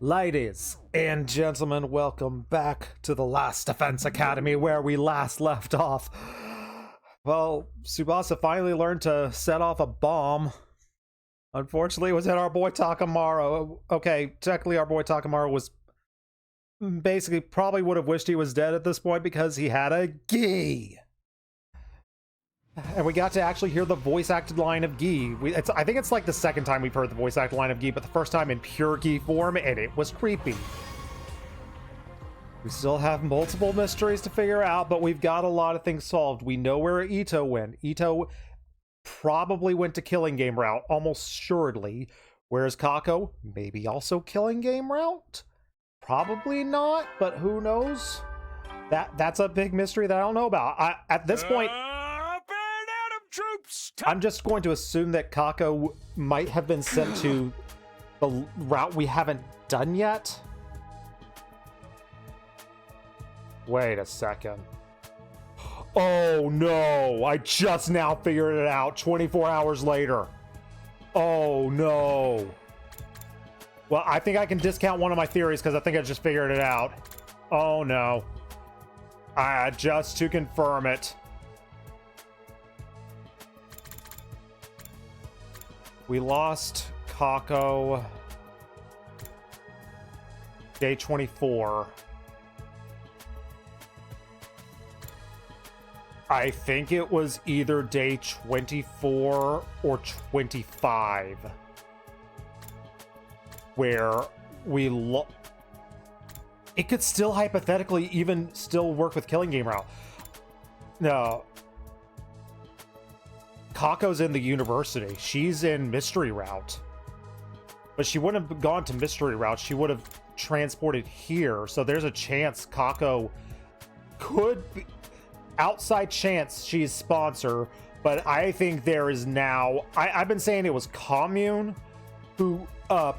Ladies and gentlemen, welcome back to the Last Defense Academy where we last left off. Well, Tsubasa finally learned to set off a bomb. Unfortunately, it was at our boy Takamaru. Okay, technically our boy Takamaru was basically probably would have wished he was dead at this point because he had a gi. And we got to actually hear the voice-acted line of Gi. I think it's like the second time we've heard the voice-acted line of Gi, but the first time in pure Gi form, and it was creepy. We still have multiple mysteries to figure out, but we've got a lot of things solved. We know where Ito went. Ito probably went to Killing Game route, almost assuredly. Whereas Kako, maybe also Killing Game route? Probably not, but who knows? That's a big mystery that I don't know about. At this point... Troops. I'm just going to assume that Kako might have been sent to the route we haven't done yet. Wait a second. Oh no, I just now figured it out 24 hours later. Oh no. Well, I think I can discount one of my theories because I think I just figured it out. Oh no. Just to confirm it. We lost Kako day 24. I think it was either day 24 or 25 where we it could still hypothetically even still work with Killing Game route. No. Kako's in the university. She's in Mystery Route. But she wouldn't have gone to Mystery Route. She would have transported here. So there's a chance Kako could be... Outside chance she's sponsor. But I think there is now... I've been saying it was Commune who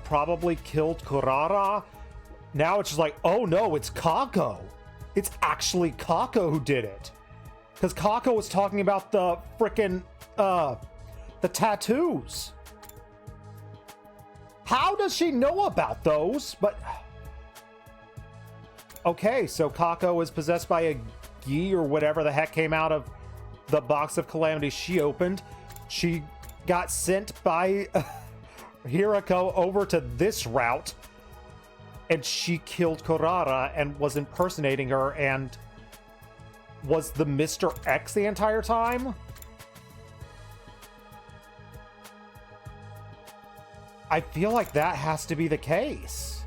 probably killed Kurara. Now it's just like, oh no, it's Kako. It's actually Kako who did it. Because Kako was talking about the frickin' the tattoos. How does she know about those? But okay, so Kako is possessed by a gi or whatever the heck came out of the box of Calamity she opened. She got sent by Hirako over to this route, and she killed Kurara and was impersonating her and was the Mr. X the entire time? I feel like that has to be the case.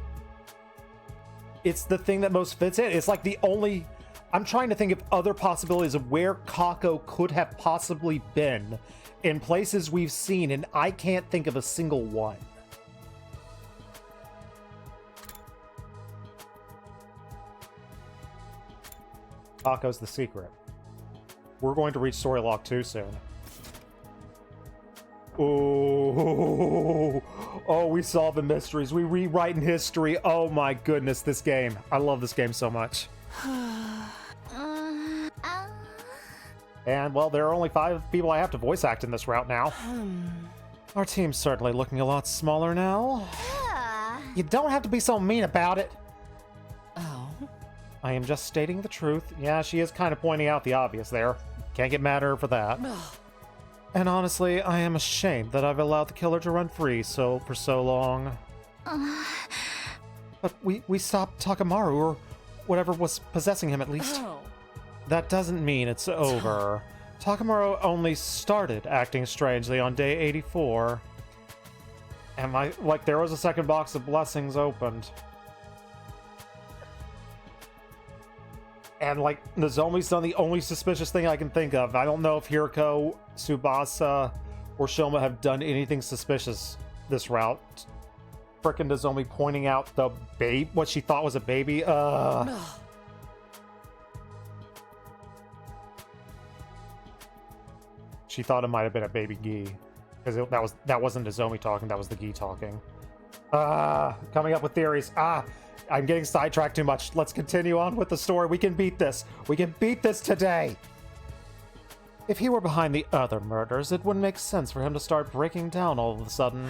It's the thing that most fits in. It's like the only... I'm trying to think of other possibilities of where Kako could have possibly been in places we've seen, and I can't think of a single one. Kako's the secret. We're going to reach story log 2 soon. Oh, we solve the mysteries. We rewrite in history. Oh my goodness, this game. I love this game so much. And, well, there are only 5 people I have to voice act in this route now. Our team's certainly looking a lot smaller now. You don't have to be so mean about it. Oh. I am just stating the truth. Yeah, she is kind of pointing out the obvious there. Can't get mad at her for that. And honestly, I am ashamed that I've allowed the killer to run free for so long. But we stopped Takamaru, or whatever was possessing him at least. Oh. That doesn't mean it's over. Takamaru only started acting strangely on day 84. And there was a second box of blessings opened. And, Nozomi's done the only suspicious thing I can think of. I don't know if Hirako, Tsubasa, or Shoma have done anything suspicious this route. Frickin' Nozomi pointing out the babe, what she thought was a baby. She thought it might have been a baby Gi. Because that wasn't Nozomi talking, that was the Gi talking. Coming up with theories. I'm getting sidetracked too much. Let's continue on with the story. We can beat this. We can beat this today. If he were behind the other murders, it wouldn't make sense for him to start breaking down all of a sudden.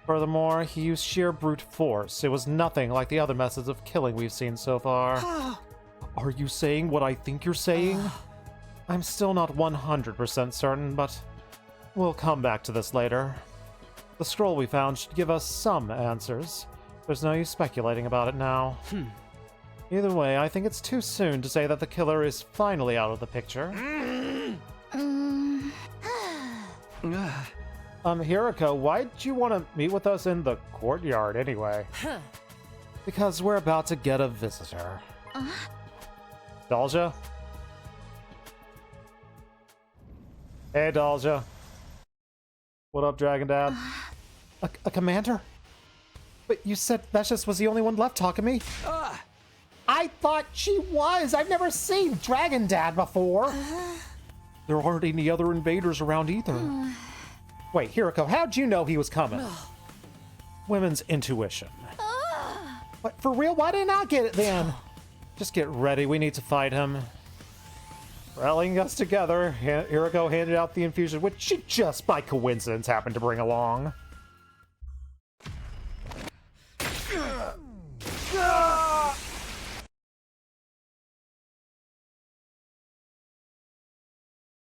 Furthermore, he used sheer brute force. It was nothing like the other methods of killing we've seen so far. Are you saying what I think you're saying? I'm still not 100% certain, but we'll come back to this later. The scroll we found should give us some answers. There's no use speculating about it now. Either way, I think it's too soon to say that the killer is finally out of the picture. Hiriko, why'd you want to meet with us in the courtyard anyway? Because we're about to get a visitor. Dalja? Hey, Dalja. What up, Dragon Dad? A commander? But you said Vecious was the only one left, Takumi. I thought she was! I've never seen Dragon Dad before! There aren't any other invaders around either. Wait, Hiriko, how'd you know he was coming? Women's intuition. What, for real? Why didn't I get it then? Just get ready, we need to fight him. Rallying us together, Hiriko handed out the infusion, which she just by coincidence happened to bring along.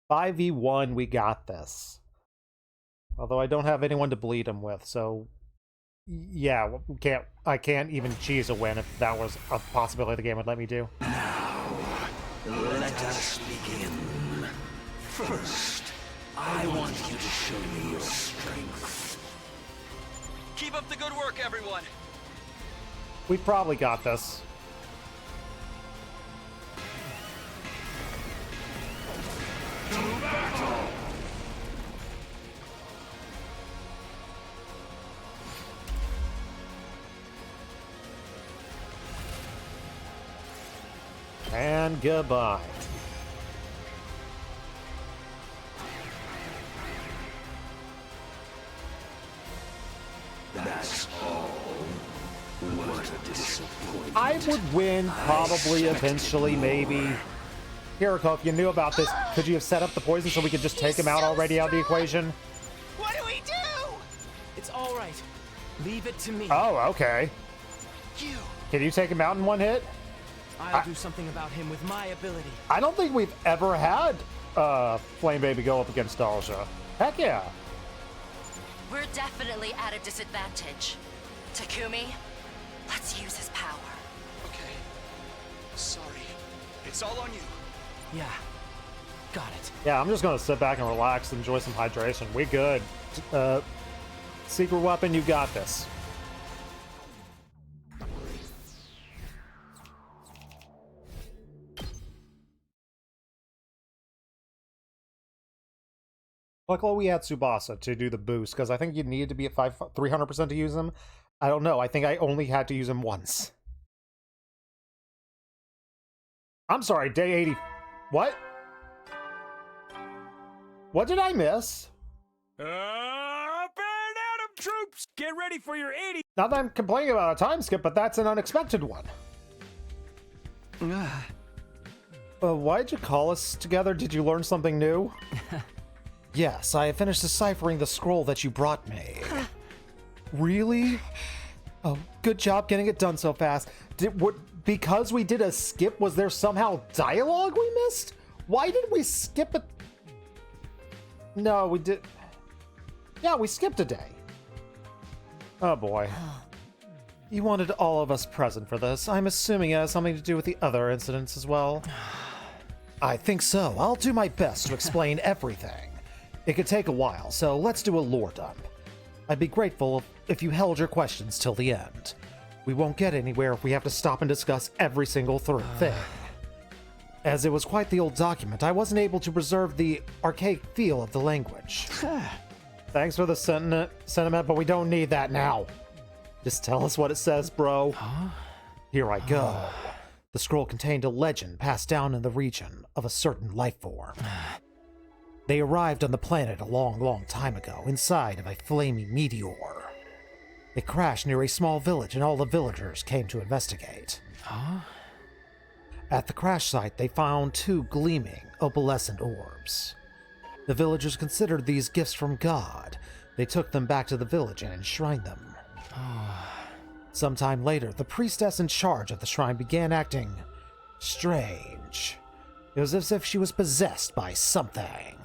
5v1, we got this. Although I don't have anyone to bleed him with, so yeah, I can't even cheese a win if that was a possibility the game would let me do. Now, let us begin. First, I want you to show me your strength. Keep up the good work, everyone. We probably got this. To battle! And goodbye. That's all. What a disappointment. I would win, probably, eventually, maybe. Hiriko, if you knew about this, could you have set up the poison so we could just take him out already out of the equation? What do we do? It's all right. Leave it to me. Oh, okay. You. Can you take him out in one hit? I'll do something about him with my ability. I don't think we've ever had Flame Baby go up against Dalja. Heck yeah. We're definitely at a disadvantage. Takumi, let's use his power. Okay. Sorry. It's all on you. Yeah. Got it. Yeah, I'm just gonna sit back and relax, enjoy some hydration. We good. Secret weapon, you got this. Luckily, we had Tsubasa to do the boost, because I think you needed to be at 300% to use him. I don't know. I think I only had to use him once. I'm sorry, day 80. What? What did I miss? Burn Atom troops! Get ready for your 80. Not that I'm complaining about a time skip, but that's an unexpected one. Why'd you call us together? Did you learn something new? Yes, I have finished deciphering the scroll that you brought me. Really? Oh, good job getting it done so fast. Because we did a skip, was there somehow dialogue we missed? Why did we skip it? No, we did. Yeah, we skipped a day. Oh boy. You wanted all of us present for this. I'm assuming it has something to do with the other incidents as well. I think so. I'll do my best to explain everything. It could take a while, so let's do a lore dump. I'd be grateful if you held your questions till the end. We won't get anywhere if we have to stop and discuss every single thing. As it was quite the old document, I wasn't able to preserve the archaic feel of the language. Thanks for the sentiment, but we don't need that now. Just tell us what it says, bro. Here I go. The scroll contained a legend passed down in the region of a certain life form. They arrived on the planet a long, long time ago, inside of a flaming meteor. It crashed near a small village, and all the villagers came to investigate. At the crash site, they found two gleaming, opalescent orbs. The villagers considered these gifts from God, They took them back to the village and enshrined them. Sometime later, the priestess in charge of the shrine began acting strange. It was as if she was possessed by something.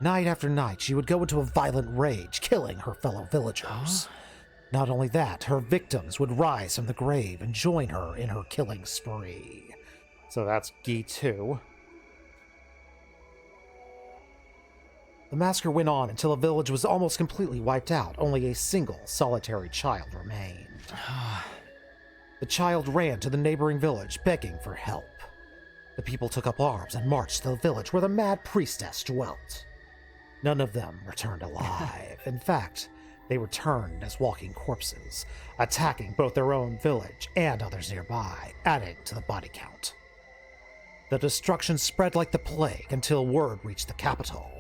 Night after night, she would go into a violent rage, killing her fellow villagers. Not only that, her victims would rise from the grave and join her in her killing spree. So that's Gi 2. The massacre went on until the village was almost completely wiped out. Only a single, solitary child remained. The child ran to the neighboring village, begging for help. The people took up arms and marched to the village where the mad priestess dwelt. None of them returned alive. In fact, they returned as walking corpses, attacking both their own village and others nearby, adding to the body count. The destruction spread like the plague until word reached the capital.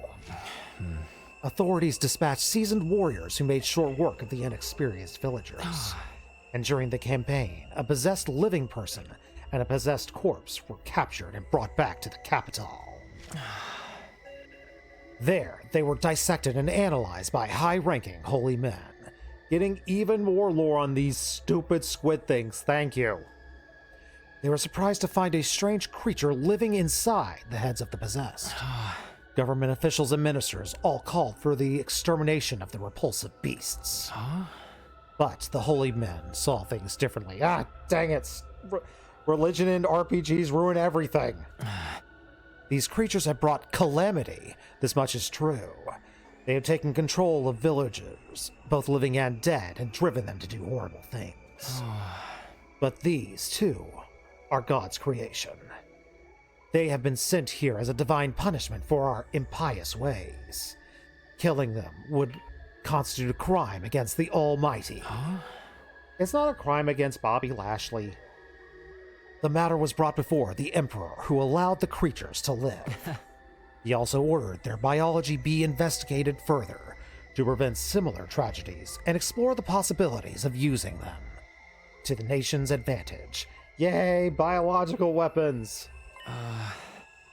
Authorities dispatched seasoned warriors who made short work of the inexperienced villagers. And during the campaign, a possessed living person and a possessed corpse were captured and brought back to the capital. There, they were dissected and analyzed by high-ranking holy men, getting even more lore on these stupid squid things, thank you. They were surprised to find a strange creature living inside the heads of the possessed. Government officials and ministers all called for the extermination of the repulsive beasts. But the holy men saw things differently. Ah, dang it. Religion and RPGs ruin everything. These creatures have brought calamity, this much is true. They have taken control of villagers, both living and dead, and driven them to do horrible things. But these, too, are God's creation. They have been sent here as a divine punishment for our impious ways. Killing them would constitute a crime against the Almighty. It's not a crime against Bobby Lashley. The matter was brought before the Emperor, who allowed the creatures to live. He also ordered their biology be investigated further to prevent similar tragedies and explore the possibilities of using them to the nation's advantage. Yay, biological weapons!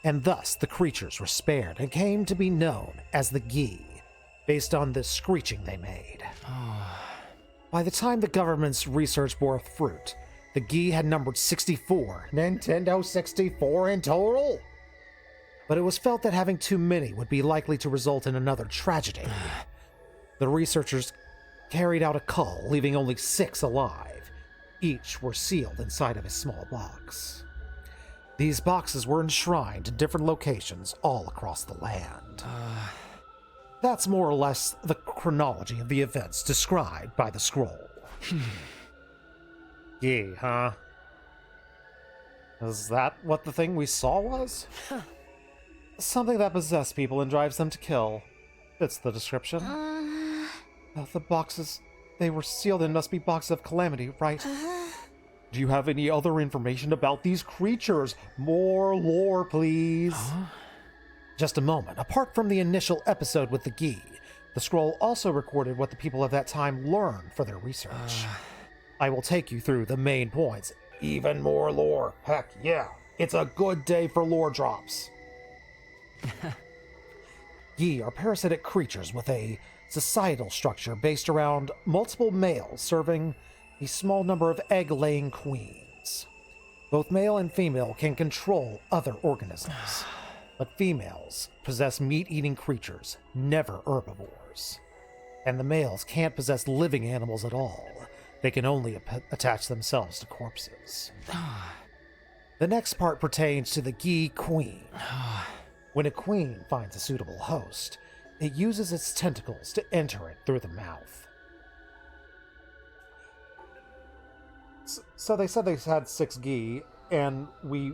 And thus the creatures were spared and came to be known as the Gi, based on the screeching they made. By the time the government's research bore fruit, the Gi had numbered 64. Nintendo 64 in total? But it was felt that having too many would be likely to result in another tragedy. The researchers carried out a cull, leaving only 6 alive. Each were sealed inside of a small box. These boxes were enshrined in different locations all across the land. That's more or less the chronology of the events described by the scroll. Gi, huh? Is that what the thing we saw was? Something that possesses people and drives them to kill. Fits the description. The boxes they were sealed in must be boxes of Calamity, right? Do you have any other information about these creatures? More lore, please. Just a moment. Apart from the initial episode with the Gi, the scroll also recorded what the people of that time learned for their research. I will take you through the main points. Even more lore. Heck yeah. It's a good day for lore drops. Gi are parasitic creatures with a societal structure based around multiple males serving a small number of egg-laying queens. Both male and female can control other organisms, but females possess meat-eating creatures, never herbivores. And the males can't possess living animals at all. They can only attach themselves to corpses. The next part pertains to the Gi queen. When a queen finds a suitable host, it uses its tentacles to enter it through the mouth. So they said they had 6 Gi, and we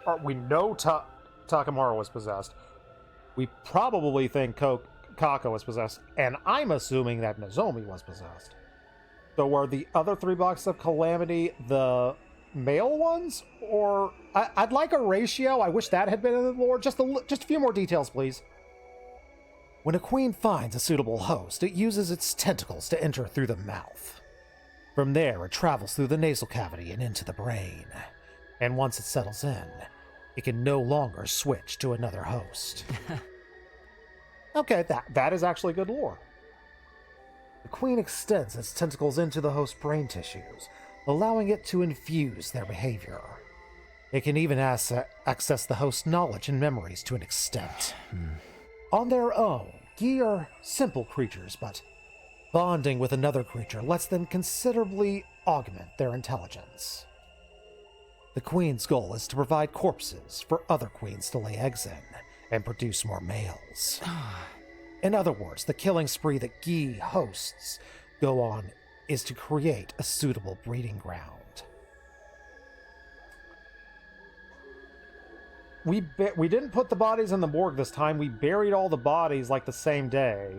know Takamaru was possessed. We probably think Kako was possessed, and I'm assuming that Nozomi was possessed. So were the other 3 boxes of Calamity the male ones? Or I'd like a ratio. I wish that had been in the lore. Just a few more details, please. When a queen finds a suitable host, it uses its tentacles to enter through the mouth. From there, it travels through the nasal cavity and into the brain. And once it settles in, it can no longer switch to another host. Okay, that is actually good lore. The queen extends its tentacles into the host's brain tissues, allowing it to infuse their behavior. It can even access the host's knowledge and memories to an extent. On their own, Gi are simple creatures, but bonding with another creature lets them considerably augment their intelligence. The queen's goal is to provide corpses for other queens to lay eggs in and produce more males. In other words, the killing spree that Gi hosts go on is to create a suitable breeding ground. We didn't put the bodies in the morgue this time. We buried all the bodies like the same day.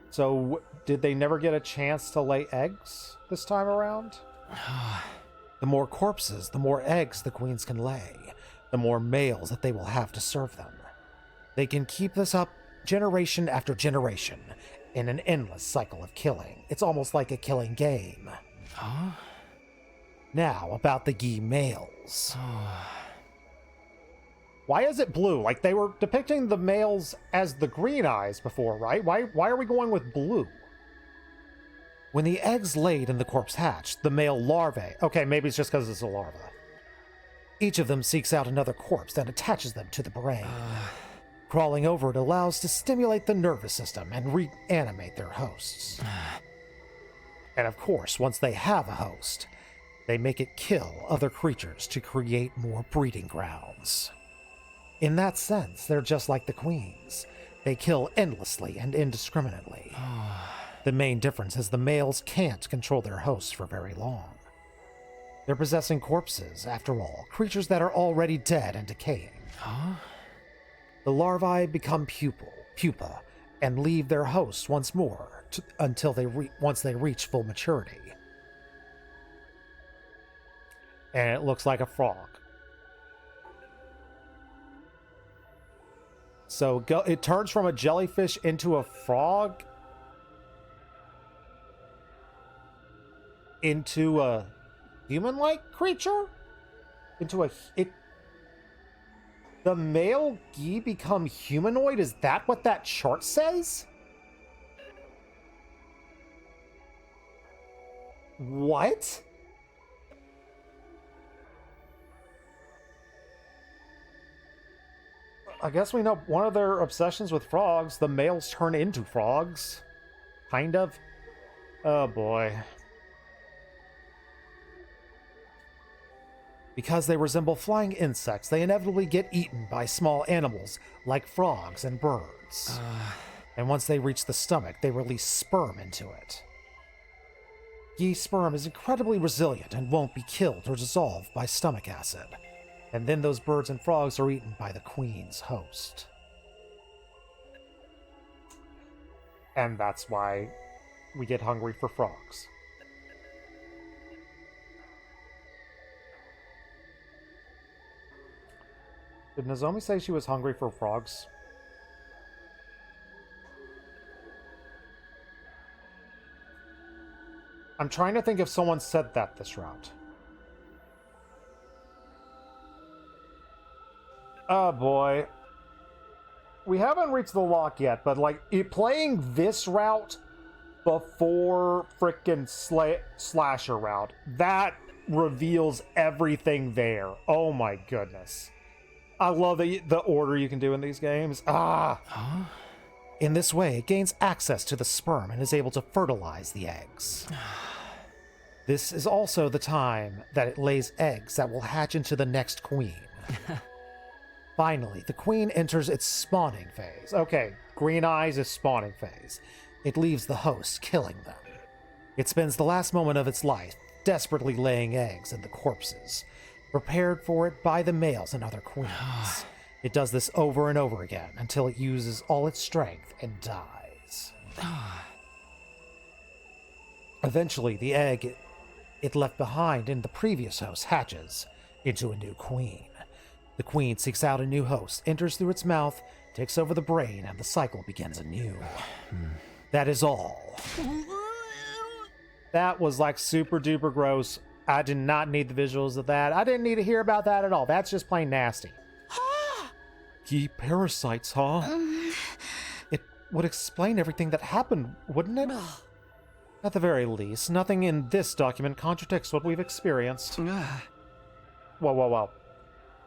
So did they never get a chance to lay eggs this time around? The more corpses, the more eggs the queens can lay, the more males that they will have to serve them. They can keep this up generation after generation in an endless cycle of killing. It's almost like a killing game. Now, about the Gi males. Why is it blue? Like, they were depicting the males as the green eyes before, right? Why are we going with blue? When the eggs laid and the corpse hatched, the male larvae... Okay, maybe it's just because it's a larva. Each of them seeks out another corpse that attaches them to the brain. Crawling over it allows to stimulate the nervous system and reanimate their hosts. And of course, once they have a host, they make it kill other creatures to create more breeding grounds. In that sense, they're just like the queens. They kill endlessly and indiscriminately. The main difference is the males can't control their hosts for very long. They're possessing corpses, after all, creatures that are already dead and decaying. The larvae become pupa, and leave their hosts once more until once they reach full maturity. And it looks like a frog. So it turns from a jellyfish into a frog, into a human-like creature, the male Gi become humanoid. Is that what that chart says? What? I guess we know one of their obsessions with frogs, the males turn into frogs. Kind of. Oh boy. Because they resemble flying insects, they inevitably get eaten by small animals like frogs and birds. And once they reach the stomach, they release sperm into it. Gi sperm is incredibly resilient and won't be killed or dissolved by stomach acid. And then those birds and frogs are eaten by the queen's host. And that's why we get hungry for frogs. Did Nozomi say she was hungry for frogs? I'm trying to think if someone said that this route. Oh boy. We haven't reached the lock yet, but like playing this route before frickin' slasher route, that reveals everything there. Oh my goodness. I love the order you can do in these games. In this way, it gains access to the sperm and is able to fertilize the eggs. This is also the time that it lays eggs that will hatch into the next queen. Finally, the queen enters its spawning phase. Okay, green eyes is spawning phase. It leaves the host, killing them. It spends the last moment of its life desperately laying eggs in the corpses, prepared for it by the males and other queens. It does this over and over again until it uses all its strength and dies. Eventually, the egg it left behind in the previous host hatches into a new queen. The queen seeks out a new host, enters through its mouth, takes over the brain, and the cycle begins anew. That is all. That was like super duper gross. I did not need the visuals of that. I didn't need to hear about that at all. That's just plain nasty. Gi parasites, huh? would explain everything that happened, wouldn't it? At the very least, nothing in this document contradicts what we've experienced. Whoa.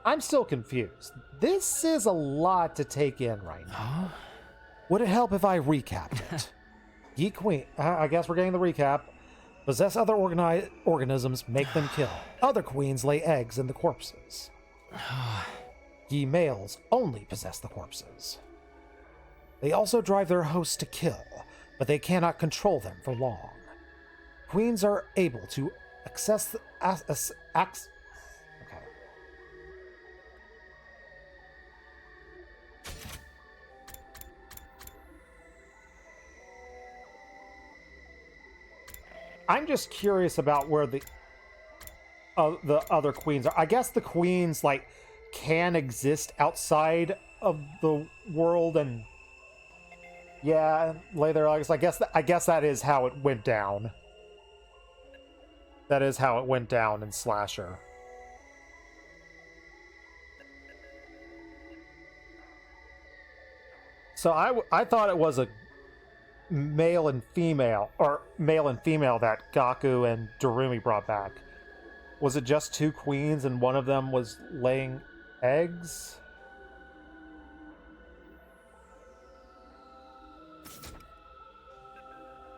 I'm still confused. This is a lot to take in right now. Would it help if I recapped it? Geek Queen, I guess we're getting the recap. Possess other organisms, make them kill. Other queens lay eggs in the corpses. Ye males only possess the corpses. They also drive their hosts to kill, but they cannot control them for long. Queens are able to access the okay. I'm just curious about where the other queens are. I guess the queens like can exist outside of the world and lay their eggs. I guess that is how it went down. That is how it went down in Slasher. So I thought it was a male and female that Gaku and Darumi brought back. Was it just two queens and one of them was laying eggs?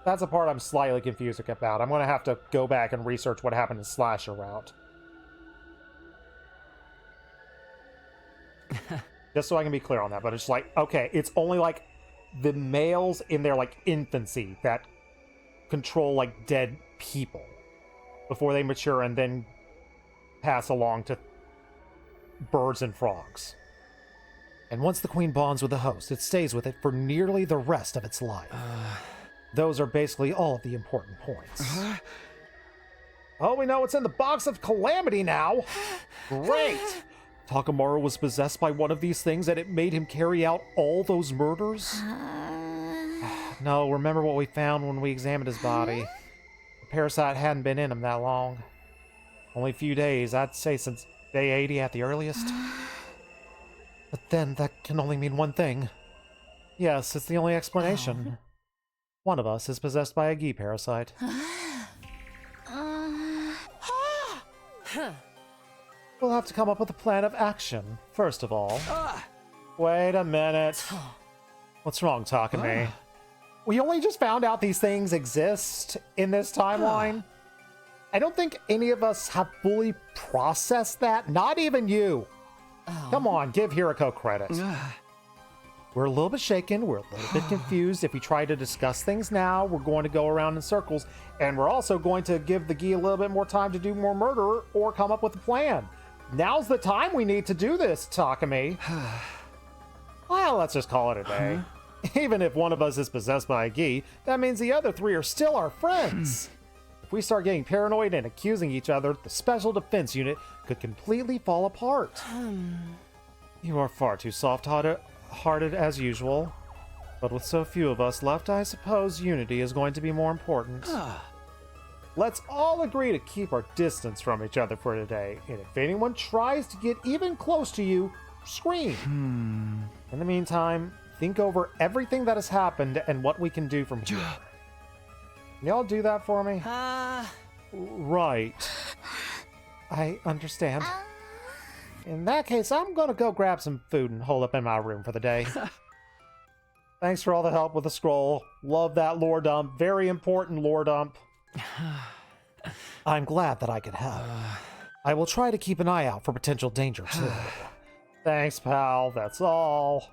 That's a part I'm slightly confused about. I'm going to have to go back and research what happened in Slasher Route. Just so I can be clear on that. But it's like, okay, it's only like the males in their like infancy that control like dead people before they mature and then pass along to birds and frogs. And once the queen bonds with the host, it stays with it for nearly the rest of its life. Those are basically all of the important points. Oh, we know what's in the box of Calamity now! Great! Takamaru was possessed by one of these things and it made him carry out all those murders? No, remember what we found when we examined his body. The parasite hadn't been in him that long. Only a few days, I'd say since day 80 at the earliest. But then, that can only mean one thing. Yes, it's the only explanation. One of us is possessed by a Gi parasite. We'll have to come up with a plan of action, first of all. Wait a minute. What's wrong, Takami? We only just found out these things exist in this timeline. I don't think any of us have fully processed that. Not even you. Come on, give Hiroko credit. We're a little bit shaken. We're a little bit confused. If we try to discuss things now, we're going to go around in circles. And we're also going to give the Gi a little bit more time to do more murder or come up with a plan. Now's the time we need to do this, Takami. Well, let's just call it a day. Even if one of us is possessed by a Gi, that means the other three are still our friends. If we start getting paranoid and accusing each other, the Special Defense Unit could completely fall apart. You are far too soft-hearted as usual. But with so few of us left, I suppose unity is going to be more important. Let's all agree to keep our distance from each other for today, and if anyone tries to get even close to you, scream. In the meantime, think over everything that has happened and what we can do from here. Can y'all do that for me? Right. I understand. In that case, I'm gonna go grab some food and hole up in my room for the day. Thanks for all the help with the scroll. Love that lore dump. Very important lore dump. I'm glad that I could help. I will try to keep an eye out for potential danger, too. Thanks, pal. That's all.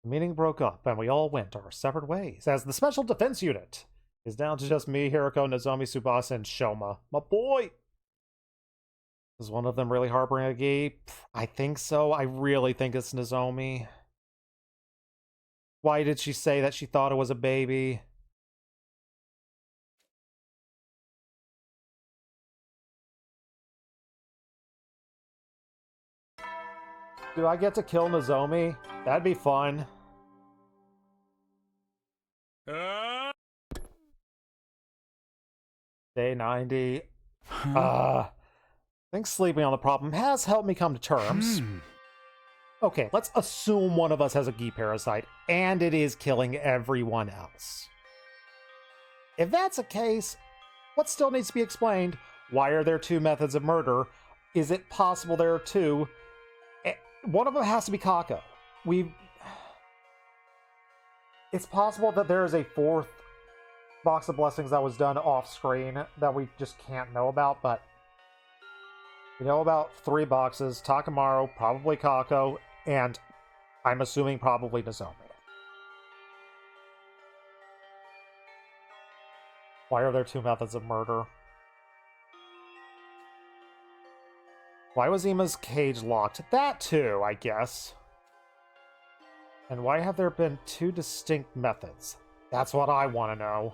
The meeting broke up, and we all went our separate ways, as the Special Defense Unit is down to just me, Hiroko, Nozomi, Tsubasa, and Shoma. My boy! Is one of them really harboring a Gi? I think so. I really think it's Nozomi. Why did she say that she thought it was a baby? Do I get to kill Nozomi? That'd be fun. Day 90. I think sleeping on the problem has helped me come to terms. Okay, let's assume one of us has a Gi parasite, and it is killing everyone else. If that's the case, what still needs to be explained? Why are there two methods of murder? Is it possible there are two? One of them has to be Kako. It's possible that there is a fourth box of blessings that was done off screen that we just can't know about, but we know about 3 boxes: Takamaru, probably Kako, and I'm assuming probably Nozomi. Why are there 2 methods of murder? Why was Ima's cage locked? That too, I guess. And why have there been 2 distinct methods? That's what I want to know.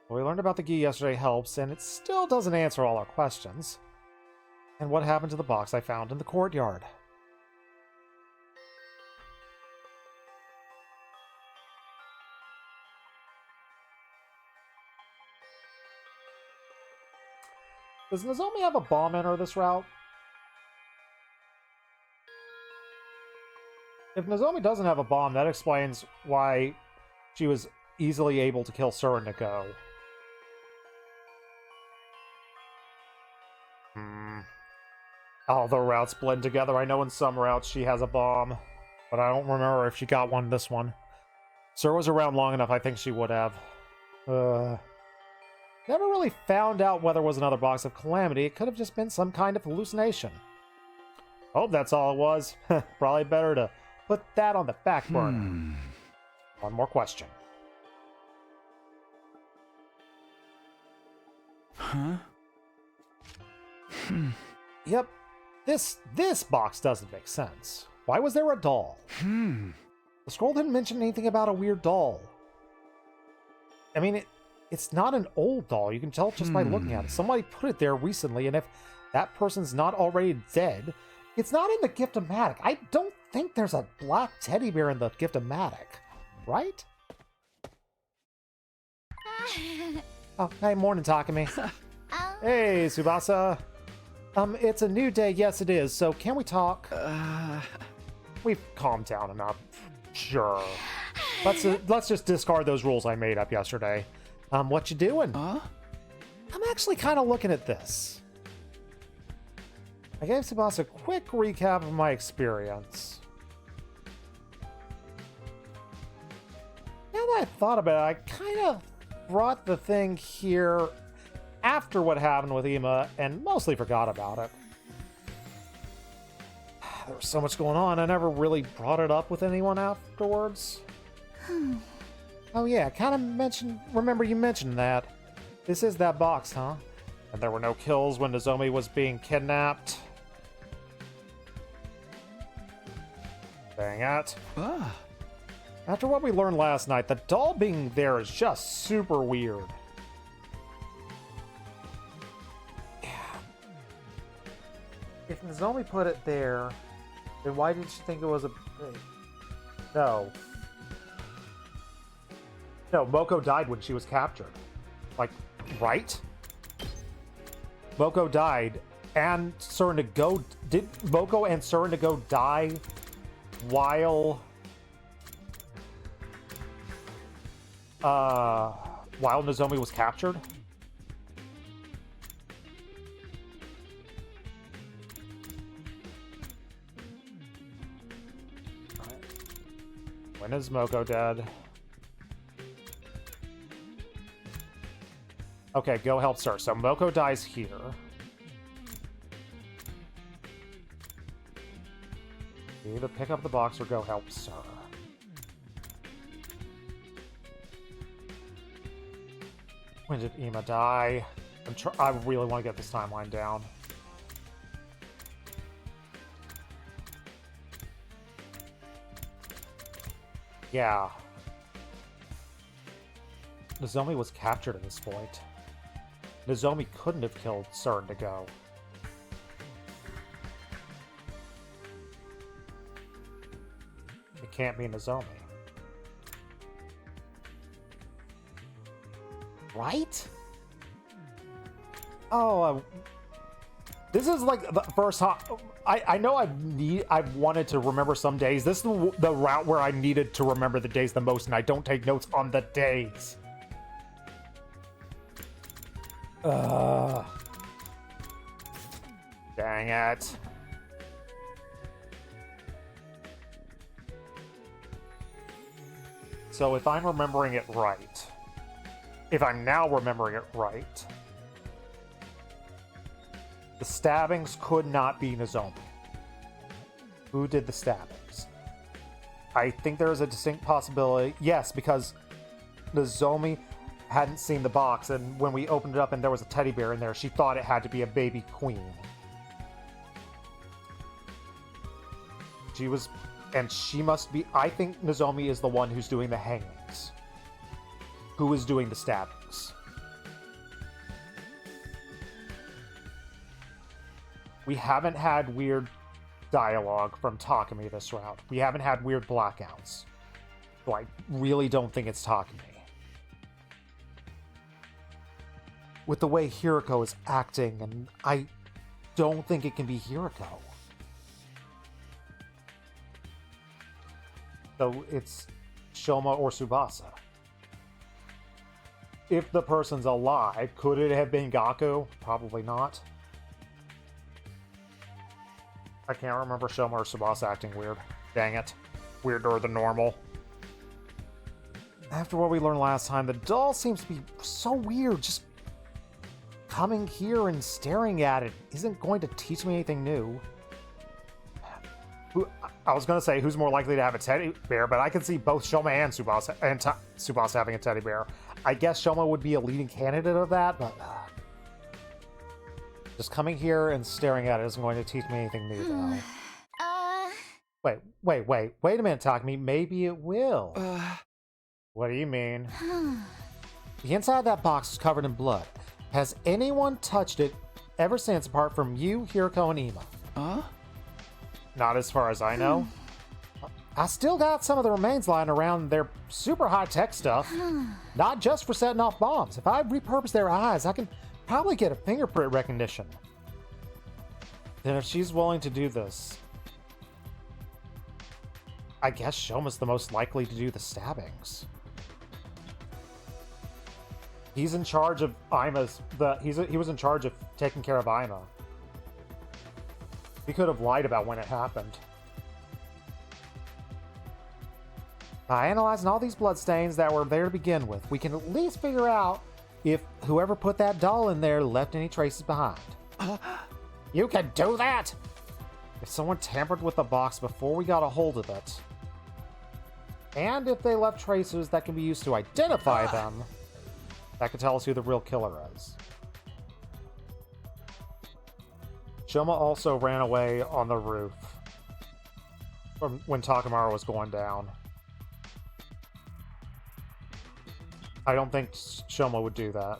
What we learned about the Gi yesterday helps, and it still doesn't answer all our questions. And what happened to the box I found in the courtyard? Does Nozomi have a bomb in her this route? If Nozomi doesn't have a bomb, that explains why she was easily able to kill Sur and Nago. All the routes blend together. I know in some routes she has a bomb, but I don't remember if she got one this one. Sur was around long enough, I think she would have. Never really found out whether it was another box of Calamity. It could have just been some kind of hallucination. Hope that's all it was. Probably better to put that on the back burner. One more question. Huh? Yep. This box doesn't make sense. Why was there a doll? The scroll didn't mention anything about a weird doll. I mean, it's not an old doll. You can tell just by looking at it. Somebody put it there recently, and if that person's not already dead, it's not in the Gift-O-Matic. I don't think there's a black teddy bear in the Gift-O-Matic, right? Oh, hey, morning, Takumi. Hey, Tsubasa. It's a new day. Yes, it is. So, can we talk? We've calmed down enough. Sure. Let's just discard those rules I made up yesterday. What you doing? I'm actually kind of looking at this. I gave Tsubasa a quick recap of my experience. Now that I thought about it, I kind of brought the thing here after what happened with Ima and mostly forgot about it. There was so much going on, I never really brought it up with anyone afterwards. Oh yeah, kind of remember you mentioned that. This is that box, huh? And there were no kills when Nozomi was being kidnapped. Dang it. After what we learned last night, the doll being there is just super weird. If Nozomi put it there, then why did she think it was a... No. No, Moko died when she was captured. Like, right? Moko died, and Sur and Nago... Did Moko and Sur and Nago die while Nozomi was captured? When is Moko dead? Okay, go help Sur. So Moko dies here. You either pick up the box or go help Sur. When did Ima die? I really want to get this timeline down. Yeah. Nozomi was captured at this point. Nozomi couldn't have killed Sur and Nago. It can't be Nozomi. Right? Oh, This is like the first time. I know I've wanted to remember some days. This is the route where I needed to remember the days the most, and I don't take notes on the days. Dang it. So if I'm remembering it right, if I'm now remembering it right, the stabbings could not be Nozomi. Who did the stabbings? I think there is a distinct possibility. Yes, because Nozomi hadn't seen the box, and when we opened it up and there was a teddy bear in there, she thought it had to be a baby queen. She must be... I think Nozomi is the one who's doing the hangings. Who is doing the stabbings. We haven't had weird dialogue from Takumi this round. We haven't had weird blackouts. So I really don't think it's Takumi. With the way Hiroko is acting, and I don't think it can be Hiroko. So it's Shoma or Tsubasa. If the person's alive, could it have been Gaku? Probably not. I can't remember Shoma or Tsubasa acting weird. Dang it. Weirder than normal. After what we learned last time, the doll seems to be so weird. Just coming here and staring at it isn't going to teach me anything new. I was going to say who's more likely to have a teddy bear, but I can see both Shoma and Tsubasa having a teddy bear. I guess Shoma would be a leading candidate of that, but just coming here and staring at it isn't going to teach me anything new, though. Wait a minute, Takumi. Maybe it will. What do you mean? The inside of that box is covered in blood. Has anyone touched it ever since apart from you, Hiroko, and Ima? Not as far as I know. I still got some of the remains lying around. They're super high-tech stuff. Not just for setting off bombs. If I repurpose their eyes, I can probably get a fingerprint recognition. Then if she's willing to do this, I guess Shoma's the most likely to do the stabbings. He's in charge of Ima's... He was in charge of taking care of Ima. He could have lied about when it happened. By analyzing all these bloodstains that were there to begin with, we can at least figure out if whoever put that doll in there left any traces behind. You can do that! If someone tampered with the box before we got a hold of it, and if they left traces that can be used to identify them, that could tell us who the real killer is. Shoma also ran away on the roof from when Takamaru was going down. I don't think Shoma would do that.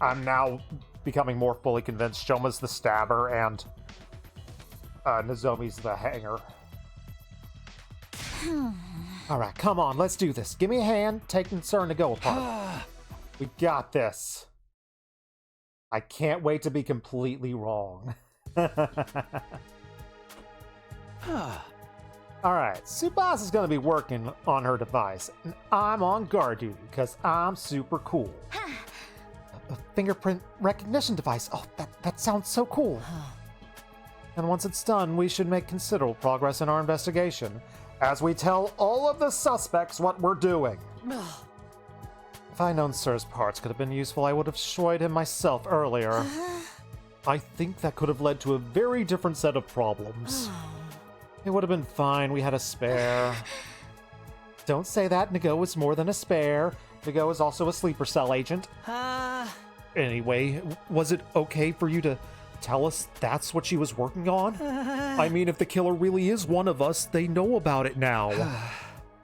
I'm now becoming more fully convinced Shoma's the stabber and Nozomi's the hanger. Alright, come on, let's do this. Give me a hand, take concern to go apart. We got this. I can't wait to be completely wrong. Alright, Tsubasa's gonna be working on her device, and I'm on guard duty, because I'm super cool. A fingerprint recognition device. Oh, that sounds so cool. And once it's done, we should make considerable progress in our investigation, as we tell all of the suspects what we're doing. If I'd known Sir's parts could have been useful, I would have destroyed him myself earlier. I think that could have led to a very different set of problems. It would have been fine, we had a spare. Don't say that, Nago is more than a spare. Nago is also a sleeper cell agent. Anyway, was it okay for you to tell us that's what she was working on? I mean, if the killer really is one of us, they know about it now.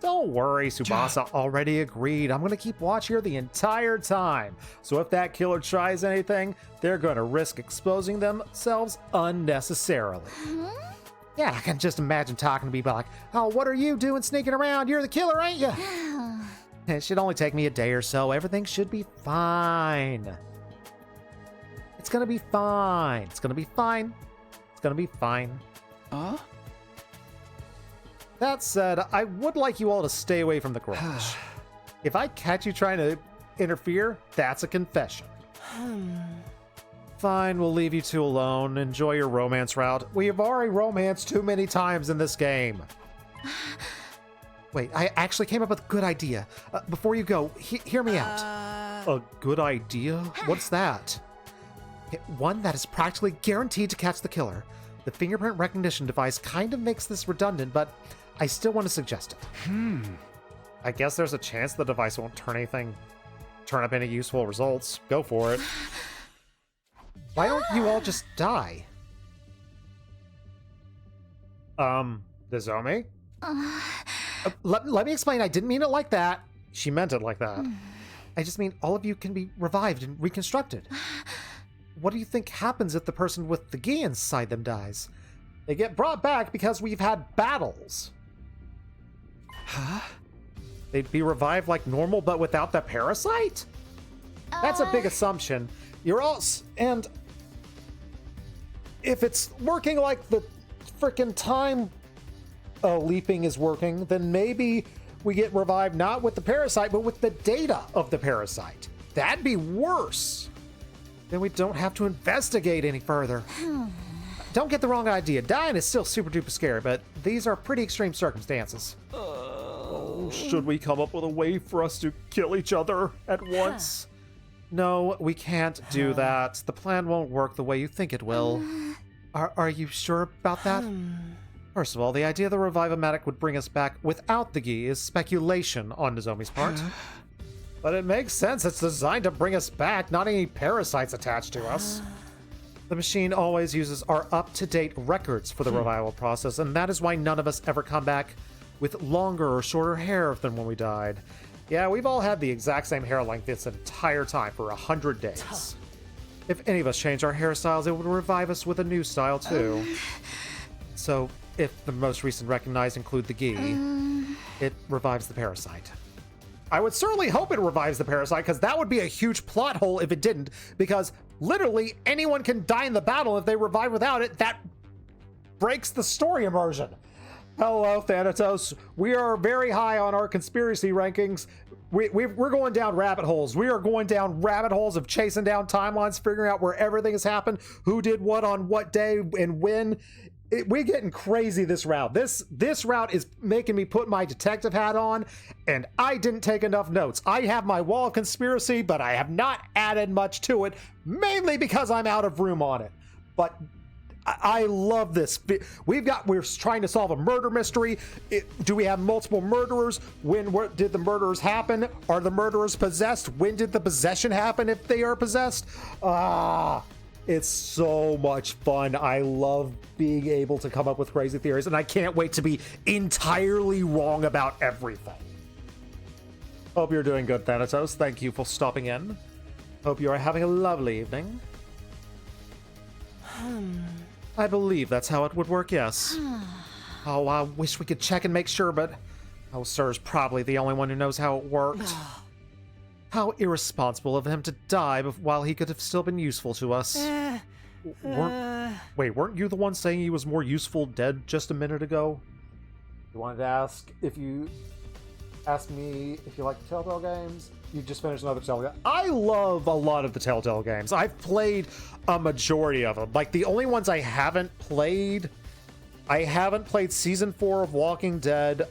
Don't worry, Tsubasa already agreed. I'm gonna keep watch here the entire time. So if that killer tries anything, they're gonna risk exposing themselves unnecessarily. Yeah, I can just imagine talking to me like, oh, what are you doing sneaking around? You're the killer, ain't you? It should only take me a day or so. Everything should be fine. It's gonna be fine. It's gonna be fine. It's gonna be fine. Huh? That said, I would like you all to stay away from the garage. If I catch you trying to interfere, that's a confession. Fine, we'll leave you two alone. Enjoy your romance route. We have already romanced too many times in this game. Wait, I actually came up with a good idea. Before you go, hear me out. A good idea? What's that? One that is practically guaranteed to catch the killer. The fingerprint recognition device kind of makes this redundant, but I still want to suggest it. I guess there's a chance the device won't turn up any useful results. Go for it. Why don't you all just die? Nozomi? Let me explain. I didn't mean it like that. She meant it like that. I just mean all of you can be revived and reconstructed. What do you think happens if the person with the gi inside them dies? They get brought back because we've had battles. Huh? They'd be revived like normal, but without the parasite? That's a big assumption. You're all... And... if it's working like the frickin' time leaping is working, then maybe we get revived not with the parasite, but with the data of the parasite. That'd be worse. Then we don't have to investigate any further. Don't get the wrong idea. Dying is still super duper scary, but these are pretty extreme circumstances. Should we come up with a way for us to kill each other at once? No, we can't do that. The plan won't work the way you think it will. Are you sure about that? First of all, the idea the Revive-O-Matic would bring us back without the gi is speculation on Nozomi's part. But it makes sense. It's designed to bring us back, not any parasites attached to us. The machine always uses our up-to-date records for the revival process, and that is why none of us ever come back with longer or shorter hair than when we died. Yeah, we've all had the exact same hair length this entire time for 100 days. If any of us change our hairstyles, it would revive us with a new style too. So, if the most recent recognized include the gi, it revives the parasite. I would certainly hope it revives the parasite, because that would be a huge plot hole if it didn't, because literally anyone can die in the battle. If they revive without it, that breaks the story immersion. Hello, Thanatos. We are very high on our conspiracy rankings. We're going down rabbit holes. We are going down rabbit holes of chasing down timelines, figuring out where everything has happened, who did what on what day and when. We're getting crazy this route. This route is making me put my detective hat on, and I didn't take enough notes. I have my wall of conspiracy, but I have not added much to it, mainly because I'm out of room on it. But I love this. We're trying to solve a murder mystery. Do we have multiple murderers? When did the murderers happen? Are the murderers possessed? When did the possession happen if they are possessed? It's so much fun. I love being able to come up with crazy theories, and I can't wait to be entirely wrong about everything. Hope you're doing good, Thanatos. Thank you for stopping in. Hope you are having a lovely evening. I believe that's how it would work, yes. Oh, I wish we could check and make sure, but Sir's probably the only one who knows how it worked. How irresponsible of him to die while he could have still been useful to us. Weren't you the one saying he was more useful dead just a minute ago? You wanted to ask me if you like the Telltale games? You just finished another Telltale game. I love a lot of the Telltale games. I've played a majority of them. Like, the only ones I haven't played Season 4 of Walking Dead.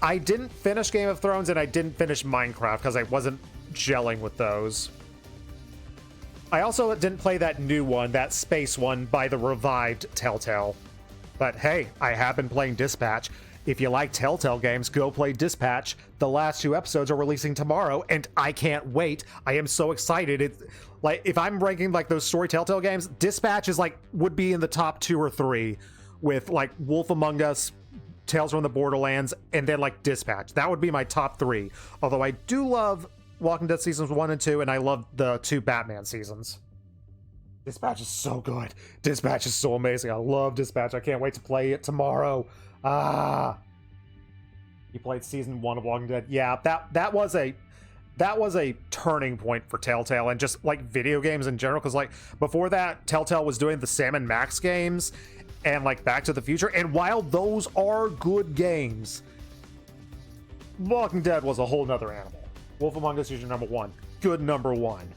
I didn't finish Game of Thrones, and I didn't finish Minecraft because I wasn't gelling with those. I also didn't play that new one, that space one by the revived Telltale. But hey, I have been playing Dispatch. If you like Telltale games, go play Dispatch. The last 2 episodes are releasing tomorrow, and I can't wait. I am so excited. It's like, if I'm ranking like those story Telltale games, Dispatch is would be in the top 2 or 3 with like Wolf Among Us, Tales from the Borderlands, and then like Dispatch. That would be my top 3. Although I do love Walking Dead seasons 1 and 2, and I love the 2 Batman seasons. Dispatch is so good. Dispatch is so amazing. I love Dispatch. I can't wait to play it tomorrow. You played season 1 of Walking Dead? Yeah, that that was a turning point for Telltale and just like video games in general. Because like before that, Telltale was doing the Sam and Max games and like Back to the Future. And while those are good games, Walking Dead was a whole nother animal. Wolf Among Us is your number one. Good number one.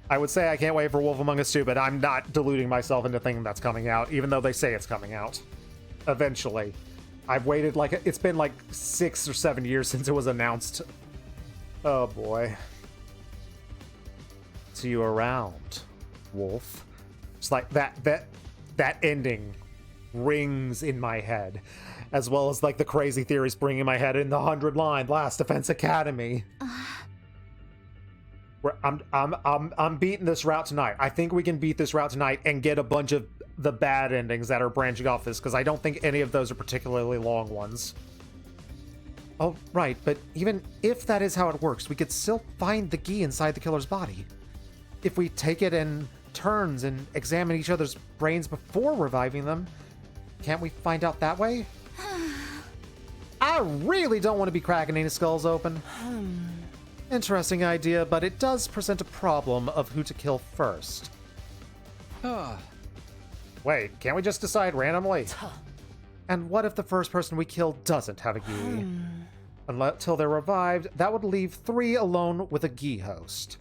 I would say I can't wait for Wolf Among Us 2, but I'm not deluding myself into thinking that's coming out, even though they say it's coming out eventually. I've waited like, it's been like 6 or 7 years since it was announced. Oh boy. See you around, Wolf. It's like that ending rings in my head, as well as like the crazy theories bringing my head in the 100-line Last Defense Academy. I'm beating this route tonight. I think we can beat this route tonight and get a bunch of the bad endings that are branching off this, because I don't think any of those are particularly long ones. Oh, right, but even if that is how it works, we could still find the gi inside the killer's body. If we take it in turns and examine each other's brains before reviving them, can't we find out that way? I really don't want to be cracking any skulls open. Interesting idea, but it does present a problem of who to kill first. Wait, can't we just decide randomly? And what if the first person we kill doesn't have a gi? Until they're revived, that would leave 3 alone with a gi host.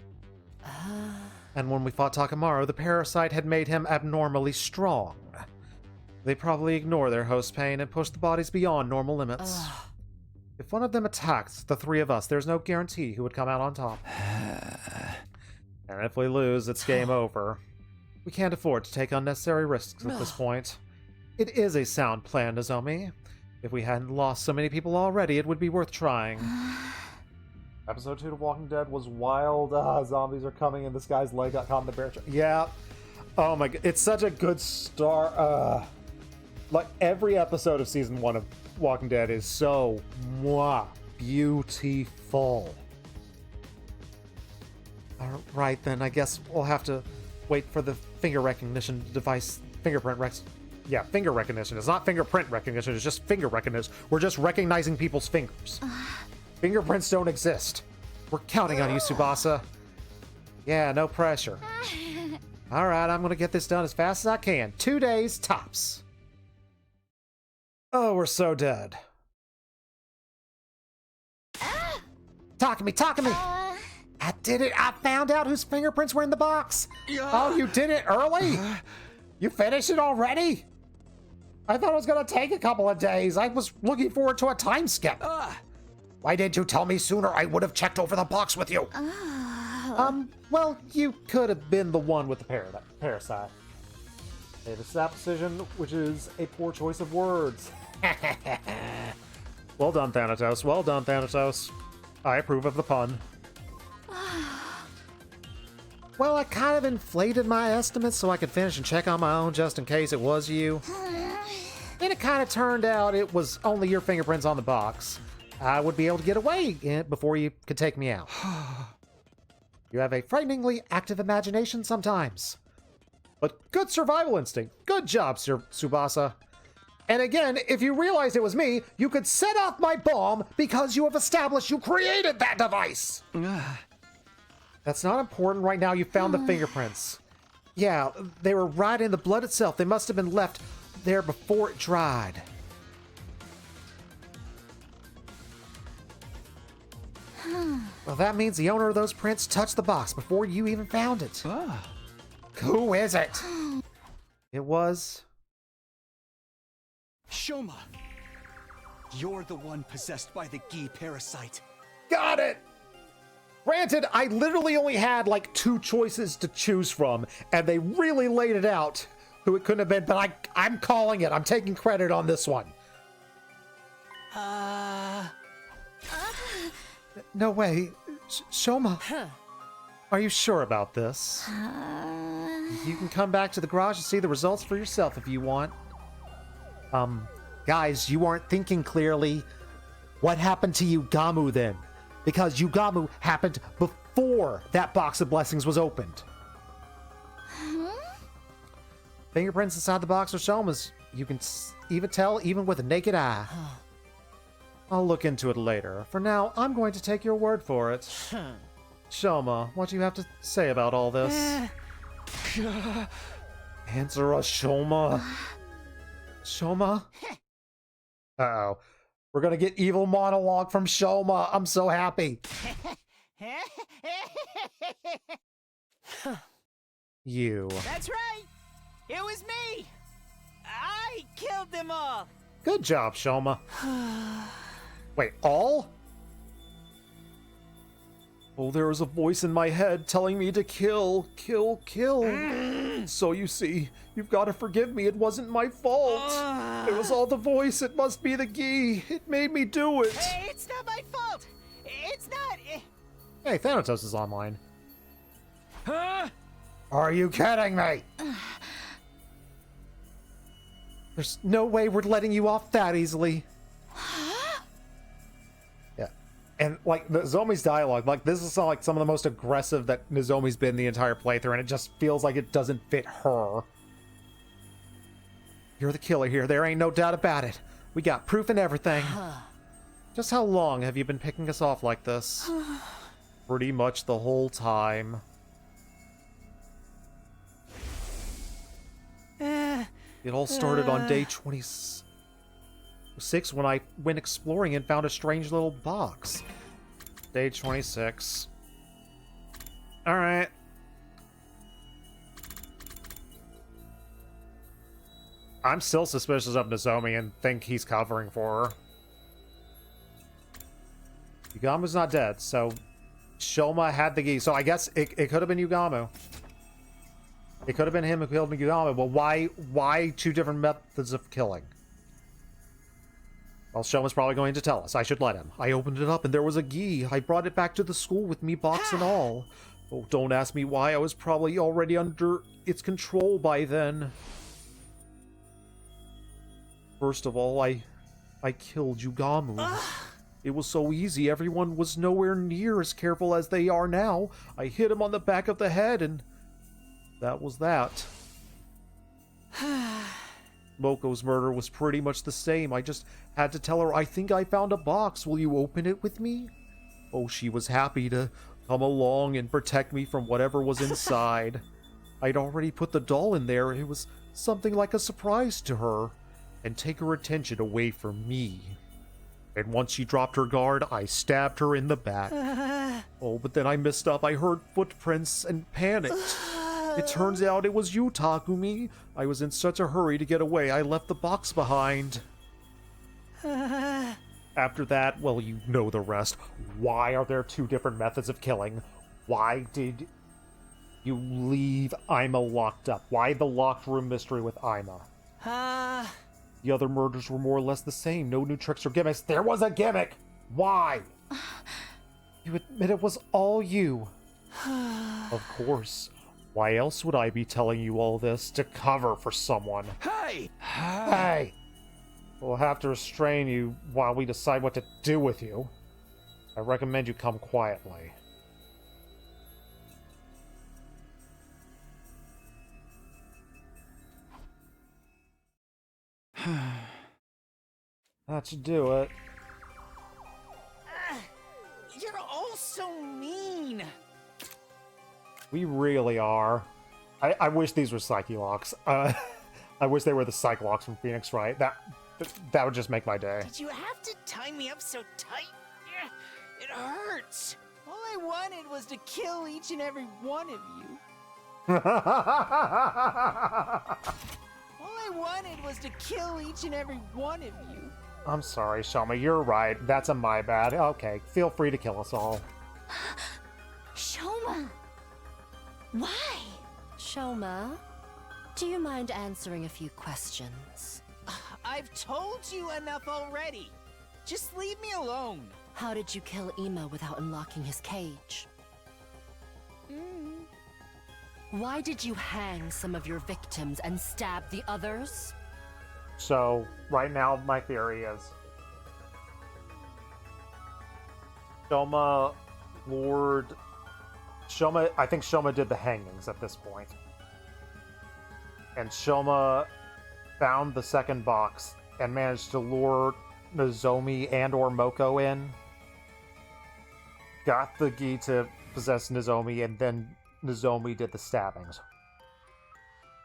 And when we fought Takamaru, the parasite had made him abnormally strong. They probably ignore their host pain and push the bodies beyond normal limits. If one of them attacked the 3 of us, there's no guarantee who would come out on top. And if we lose, it's game over. We can't afford to take unnecessary risks at this point. It is a sound plan, Nozomi. If we hadn't lost so many people already, it would be worth trying. Episode 2 of Walking Dead was wild. Zombies are coming and this guy's leg got caught in the bear trap. Yeah. Oh my god. It's such a good start. Like every episode of season 1 of Walking Dead is so beautiful. Alright then, I guess we'll have to wait for the finger recognition device. Finger recognition. It's not fingerprint recognition, it's just finger recognition. We're just recognizing people's fingers. Fingerprints don't exist. We're counting on you, Tsubasa. Yeah, no pressure. Alright, I'm gonna get this done as fast as I can. 2 days, tops. Oh, we're so dead. Takumi! I did it! I found out whose fingerprints were in the box! Oh, you did it early? You finished it already? I thought it was gonna take a couple of days. I was looking forward to a time skip. Why didn't you tell me sooner? I would have checked over the box with you. Well, you could have been the one with the parasite. Made a snap decision, which is a poor choice of words. Well done, Thanatos. Well done, Thanatos. I approve of the pun. Well, I kind of inflated my estimates so I could finish and check on my own just in case it was you. And it kind of turned out it was only your fingerprints on the box. I would be able to get away before you could take me out. You have a frighteningly active imagination sometimes. But good survival instinct. Good job, Tsubasa. And again, if you realized it was me, you could set off my bomb because you have established you created that device. That's not important right now. You found the fingerprints. Yeah, they were right in the blood itself. They must have been left there before it dried. Well, that means the owner of those prints touched the box before you even found it. Who is it? It was... Shoma! You're the one possessed by the Gi parasite. Got it! Granted, I literally only had like 2 choices to choose from, and they really laid it out who it couldn't have been, but I'm calling it. I'm taking credit on this one. No way. Shoma. Are you sure about this? You can come back to the garage and see the results for yourself if you want. Guys, you aren't thinking clearly. What happened to Yugamu then? Because Yugamu happened before that box of blessings was opened. Fingerprints inside the box are Shoma's. You can even tell even with a naked eye. I'll look into it later. For now, I'm going to take your word for it. Shoma, what do you have to say about all this? Answer us, Shoma. Shoma? Uh-oh. We're gonna get evil monologue from Shoma. I'm so happy. You. That's right! It was me! I killed them all! Good job, Shoma. Wait, all? Oh, there was a voice in my head telling me to kill. So you see, you've got to forgive me. It wasn't my fault. It was all the voice. It must be the Gi. It made me do it. It's not my fault! It's not... Hey, Thanatos is online. Huh? Are you kidding me? There's no way we're letting you off that easily. Yeah. And, like, Nozomi's dialogue, like, this is like some of the most aggressive that Nozomi's been the entire playthrough, and it just feels like it doesn't fit her. You're the killer here. There ain't no doubt about it. We got proof and everything. Just how long have you been picking us off like this? Pretty much the whole time. It all started on day 26 when I went exploring and found a strange little box. Day 26. Alright. I'm still suspicious of Nozomi and think he's covering for her. Yugamu's not dead, so Shoma had the Gi. So I guess it could have been Yugamu. It could have been him who killed Yugamu, but why two different methods of killing? Well, Shoma's probably going to tell us. I should let him. I opened it up and there was a Gi. I brought it back to the school with me, box and all. Oh, don't ask me why. I was probably already under its control by then. First of all, I killed Yugamu. It was so easy. Everyone was nowhere near as careful as they are now. I hit him on the back of the head and that was that. Moko's murder was pretty much the same. I just had to tell her, I think I found a box. Will you open it with me? Oh, she was happy to come along and protect me from whatever was inside. I'd already put the doll in there. It was something like a surprise to her and take her attention away from me. And once she dropped her guard, I stabbed her in the back. Oh, but then I messed up. I heard footprints and panicked. It turns out it was you, Takumi. I was in such a hurry to get away, I left the box behind. After that, well, you know the rest. Why are there two different methods of killing? Why did you leave Ima locked up? Why the locked room mystery with Ima? The other murders were more or less the same. No new tricks or gimmicks. There was a gimmick! Why? You admit it was all you. Of course. Why else would I be telling you all this? To cover for someone. Hey! Hey! We'll have to restrain you while we decide what to do with you. I recommend you come quietly. That should do it. You're all so mean! We really are. I wish these were Psyche Locks. I wish they were the Psyche Locks from Phoenix Wright. That would just make my day. Did you have to tie me up so tight? It hurts! All I wanted was to kill each and every one of you. All I wanted was to kill each and every one of you. I'm sorry, Shoma. You're right. That's my bad. Okay, feel free to kill us all. Shoma! Why? Shoma, do you mind answering a few questions? I've told you enough already. Just leave me alone. How did you kill Ima without unlocking his cage? Why did you hang some of your victims and stab the others? So, right now, my theory is Shoma, I think Shoma did the hangings at this point. And Shoma found the second box and managed to lure Nozomi and or Moko in. Got the gi to possess Nozomi, and then Nozomi did the stabbings.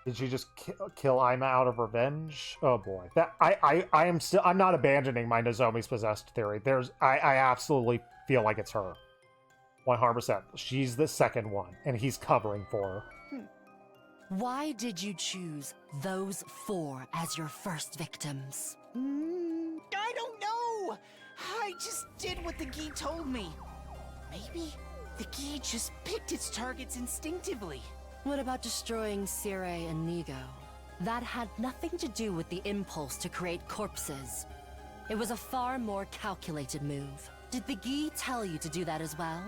Did she just kill Ima out of revenge? Oh boy, that I'm not abandoning my Nozomi's possessed theory. I absolutely feel like it's her, 100%. She's the second one, and he's covering for her. Why did you choose those 4 as your first victims? I don't know! I just did what the Gi told me. Maybe the Gi just picked its targets instinctively. What about destroying Sire and Nigo? That had nothing to do with the impulse to create corpses. It was a far more calculated move. Did the Gi tell you to do that as well?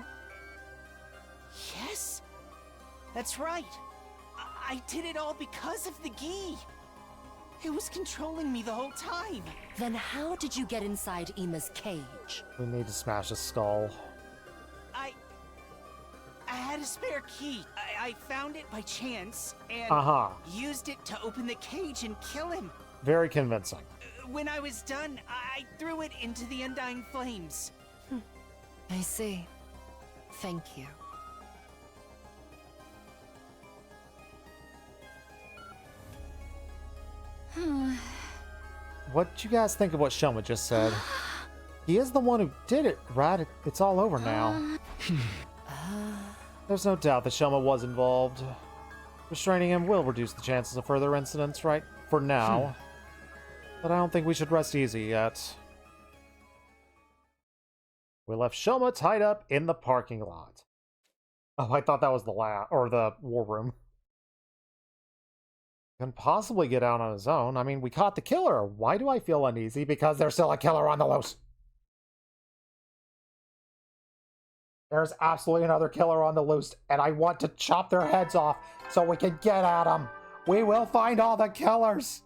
Yes, that's right. I did it all because of the Gi. It was controlling me the whole time. Then how did you get inside Ima's cage? We need to smash his skull. I had a spare key. I found it by chance and used it to open the cage and kill him. Very convincing. When I was done, I threw it into the undying flames. I see. Thank you. What do you guys think of what Shoma just said? He is the one who did it, right? It's all over now. There's no doubt that Shoma was involved. Restraining him will reduce the chances of further incidents, right? For now. But I don't think we should rest easy yet. We left Shoma tied up in the parking lot. Oh, I thought that was the the war room. Can possibly get out on his own. I mean, we caught the killer. Why do I feel uneasy? Because there's still a killer on the loose. There's absolutely another killer on the loose, and I want to chop their heads off so we can get at them. We will find all the killers.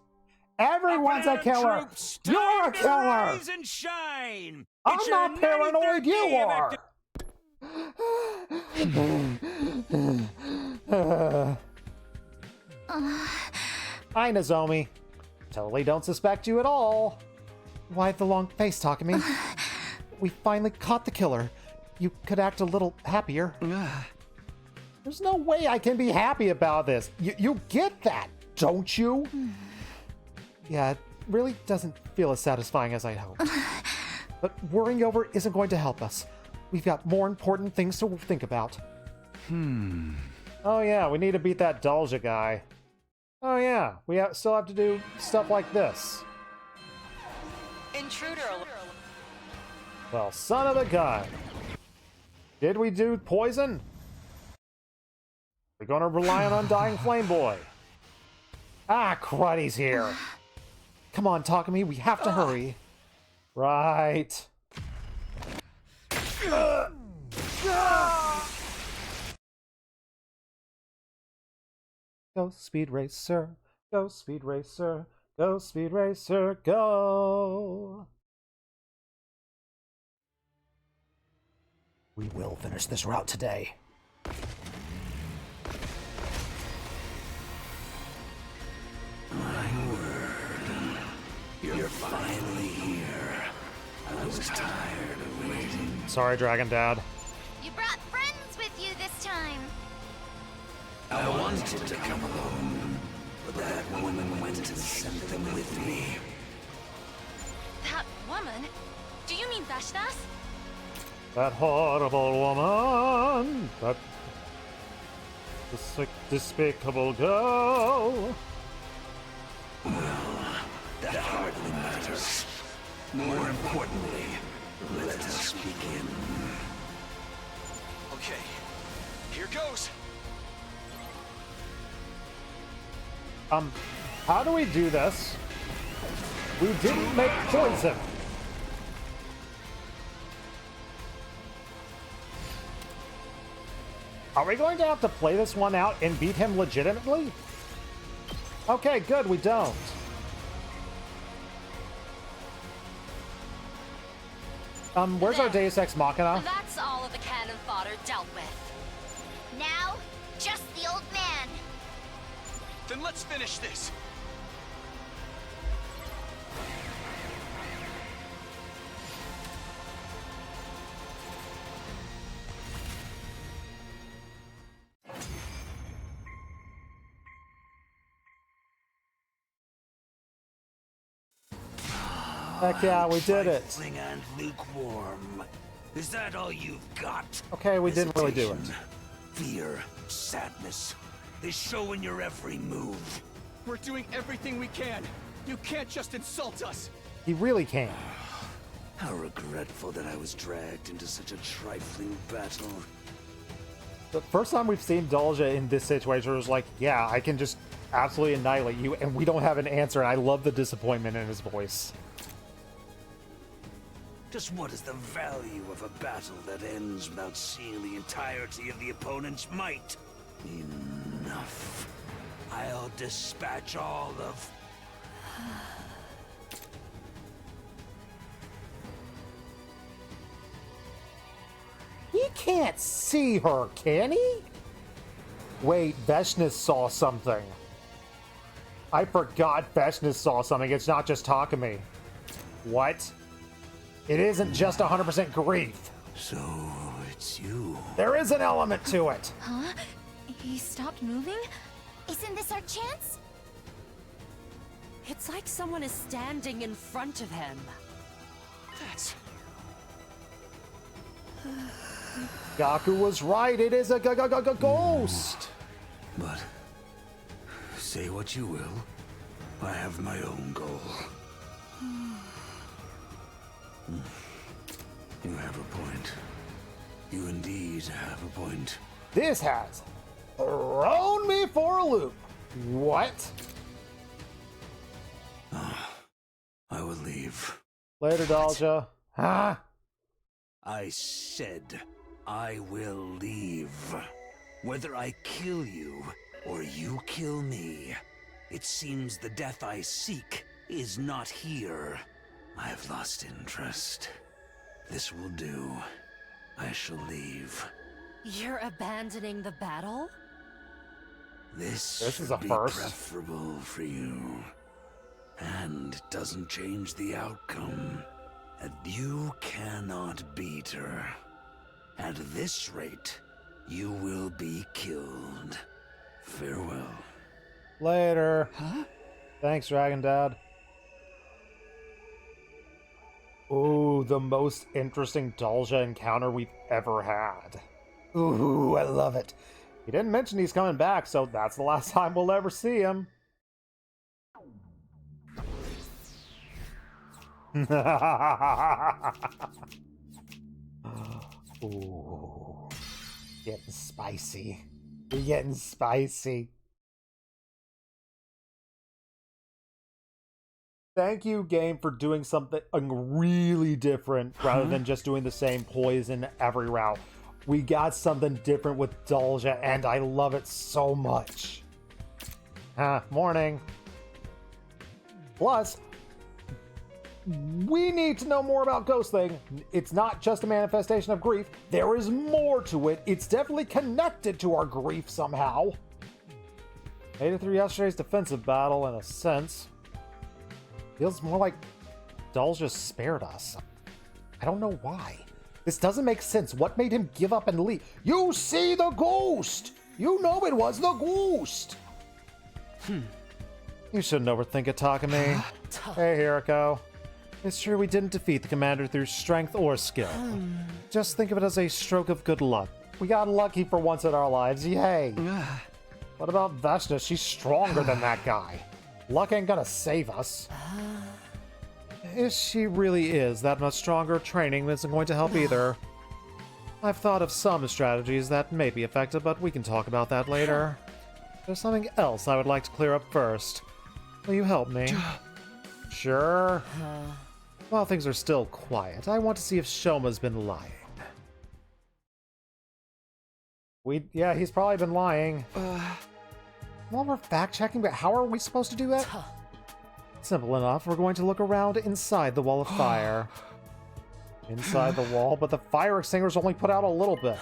Everyone's a killer. Troops, You're a killer. Rise and shine. I'm It's not your paranoid. 93rd You day of Hi, Nozomi. Totally don't suspect you at all. Why the long face talking to me? We finally caught the killer. You could act a little happier. There's no way I can be happy about this. You get that, don't you? Yeah, it really doesn't feel as satisfying as I'd hoped. But worrying over isn't going to help us. We've got more important things to think about. Oh yeah, we need to beat that Dalja guy. Oh yeah, we still have to do stuff like this. Intruder alert. Well, son of a gun. Did we do poison? We're gonna rely on Undying Flame Boy. Ah, crud, he's here. Come on, Takumi, we have to hurry. Right. Go, Speed Racer. Go, Speed Racer. Go, Speed Racer, go. We will finish this route today. My word. You're finally here. I was tired of waiting. Sorry, Dragon Dad. You brought friends with you this time. I wanted to come alone, but that woman went and sent them with me. That woman? Do you mean Vashtas? That horrible woman. That despicable girl. Well, that hardly matters. More importantly, let us begin. Okay, here goes. How do we do this? We didn't make poison. Are we going to have to play this one out and beat him legitimately? Okay, good, we don't. Where's our Deus Ex Machina? That's all of the cannon fodder dealt with. Now, just the old man. Then let's finish this. Heck yeah, we did it. Trifling and lukewarm. Is that all you've got? Okay, we didn't really do it. Hesitation, fear, sadness. They show in your every move. We're doing everything we can. You can't just insult us. He really can. How regretful that I was dragged into such a trifling battle. The first time we've seen Dalja in this situation was like, yeah, I can just absolutely annihilate you, and we don't have an answer, and I love the disappointment in his voice. Just what is the value of a battle that ends without seeing the entirety of the opponent's might? Enough. I'll dispatch all of... He can't see her, can he? Wait, Veshnis saw something. I forgot Veshnis saw something. It's not just Takumi. What? It isn't just 100% grief. So, it's you. There is an element to it. Huh? He stopped moving? Isn't this our chance? It's like someone is standing in front of him. That's... Gaku was right. It is a ghost. But, say what you will, I have my own goal. You have a point. You indeed have a point. This has thrown me for a loop. What? I will leave. Later, Dalja. Huh? I said I will leave. Whether I kill you or you kill me, it seems the death I seek is not here. I have lost interest. This will do. I shall leave. You're abandoning the battle? This is should a be first. preferable for you. And it doesn't change the outcome. And you cannot beat her. At this rate, you will be killed. Farewell. Later. Huh? Thanks, Dragon Dad. Ooh, the most interesting Dalja encounter we've ever had. Ooh, I love it. He didn't mention he's coming back, so that's the last time we'll ever see him. Ooh, getting spicy. You're getting spicy. Thank you, game, for doing something really different rather than just doing the same poison every route. We got something different with Dalja, and I love it so much. Morning. Plus, we need to know more about Ghost Thing. It's not just a manifestation of grief. There is more to it. It's definitely connected to our grief somehow. Made it through yesterday's defensive battle in a sense. Feels more like Dalja spared us. I don't know why. This doesn't make sense. What made him give up and leave? You see the ghost! You know it was the ghost! You shouldn't overthink it, Takumi. Hey, Hiriko. It's true we didn't defeat the commander through strength or skill. Just think of it as a stroke of good luck. We got lucky for once in our lives, yay! What about Veshnis? She's stronger than that guy. Luck ain't gonna save us. If she really is that much stronger, training isn't going to help either. I've thought of some strategies that may be effective, but we can talk about that later. There's something else I would like to clear up first. Will you help me? Sure. While things are still quiet, I want to see if Shoma's been lying. Yeah, he's probably been lying. While we're fact-checking, but how are we supposed to do that? Simple enough. We're going to look around inside the wall of fire. Inside the wall, but the fire extinguishers only put out a little bit.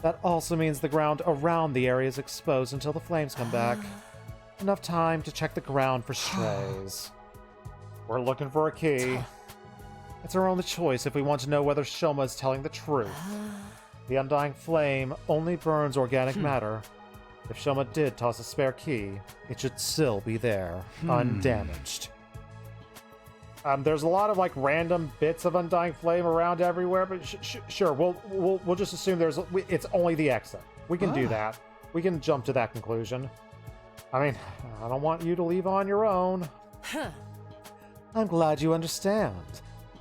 That also means the ground around the area is exposed until the flames come back. Enough time to check the ground for strays. We're looking for a key. It's our only choice if we want to know whether Shoma is telling the truth. The undying flame only burns organic matter. If Shoma did toss a spare key, it should still be there, undamaged. There's a lot of like random bits of Undying Flame around everywhere, but sure, we'll just assume it's only the exit. We can do that. We can jump to that conclusion. I mean, I don't want you to leave on your own. Huh. I'm glad you understand.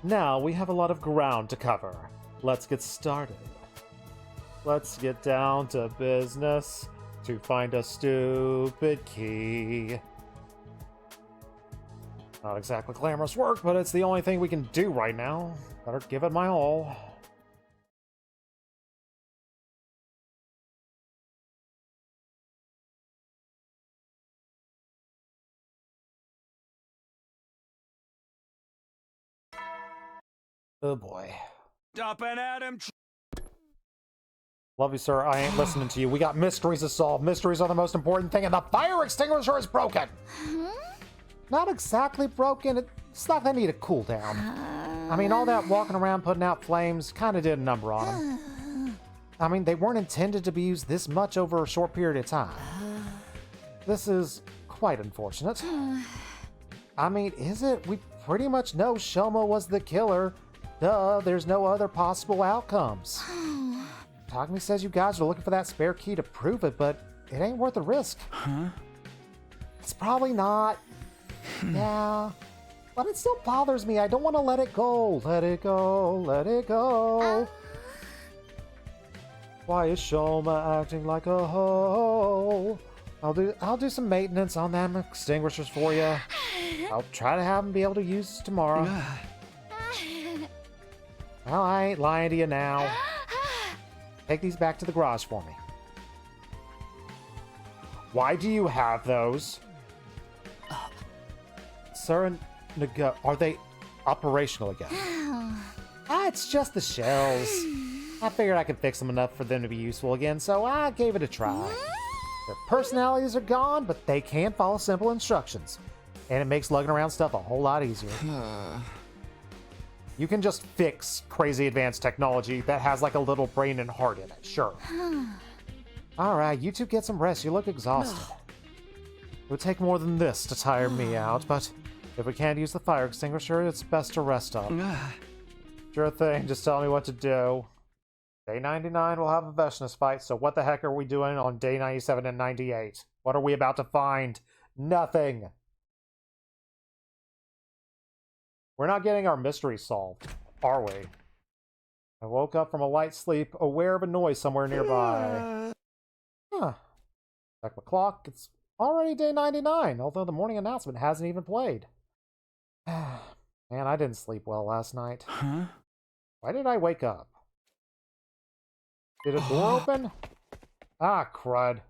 Now we have a lot of ground to cover. Let's get started. Let's get down to business to find a stupid key. Not exactly glamorous work, but it's the only thing we can do right now. Better give it my all. Oh boy. Up and at him. Love you, sir. I ain't listening to you. We got mysteries to solve. Mysteries are the most important thing, and the fire extinguisher is broken. Not exactly broken. It's like they need a cooldown. I mean, all that walking around putting out flames kind of did a number on them. I mean, they weren't intended to be used this much over a short period of time. This is quite unfortunate. I mean, is it? We pretty much know Shoma was the killer. Duh, there's no other possible outcomes. Takumi says you guys are looking for that spare key to prove it, but it ain't worth the risk. Huh? It's probably not. Yeah. But it still bothers me. I don't want to let it go. Let it go. Let it go. Why is Shoma acting like a hoe? I'll do some maintenance on them extinguishers for you. I'll try to have them be able to use this tomorrow. Well, I ain't lying to you now. Take these back to the garage for me. Why do you have those? Sir and Nago, are they operational again? It's just the shells. I figured I could fix them enough for them to be useful again, so I gave it a try. Their personalities are gone, but they can follow simple instructions. And it makes lugging around stuff a whole lot easier. You can just fix crazy advanced technology that has like a little brain and heart in it, sure. Alright, you two get some rest. You look exhausted. It would take more than this to tire me out, but if we can't use the fire extinguisher, it's best to rest up. Sure thing, just tell me what to do. Day 99 will have a Veshness fight, so what the heck are we doing on day 97 and 98? What are we about to find? Nothing! We're not getting our mystery solved, are we? I woke up from a light sleep, aware of a noise somewhere nearby. Huh. Check my clock, it's already day 99, although the morning announcement hasn't even played. Man, I didn't sleep well last night. Huh? Why did I wake up? Did a door open? Ah, crud.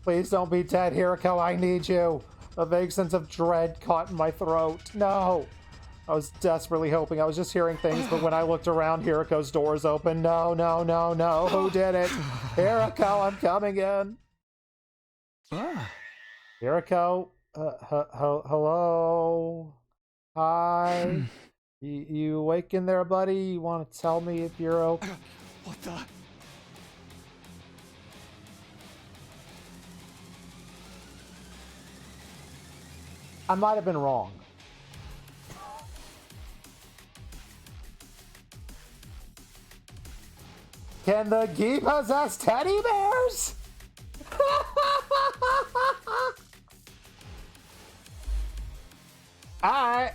Please don't be dead, Hiriko, I need you. A vague sense of dread caught in my throat. No! I was desperately hoping. I was just hearing things, but when I looked around, Hiriko's door's open. No, no, no, no. Who did it? Hiriko, I'm coming in. Hiriko? Hello? Hi? You awake in there, buddy? You want to tell me if you're okay? What the? I might have been wrong. Can the Gi possess teddy bears? Alright.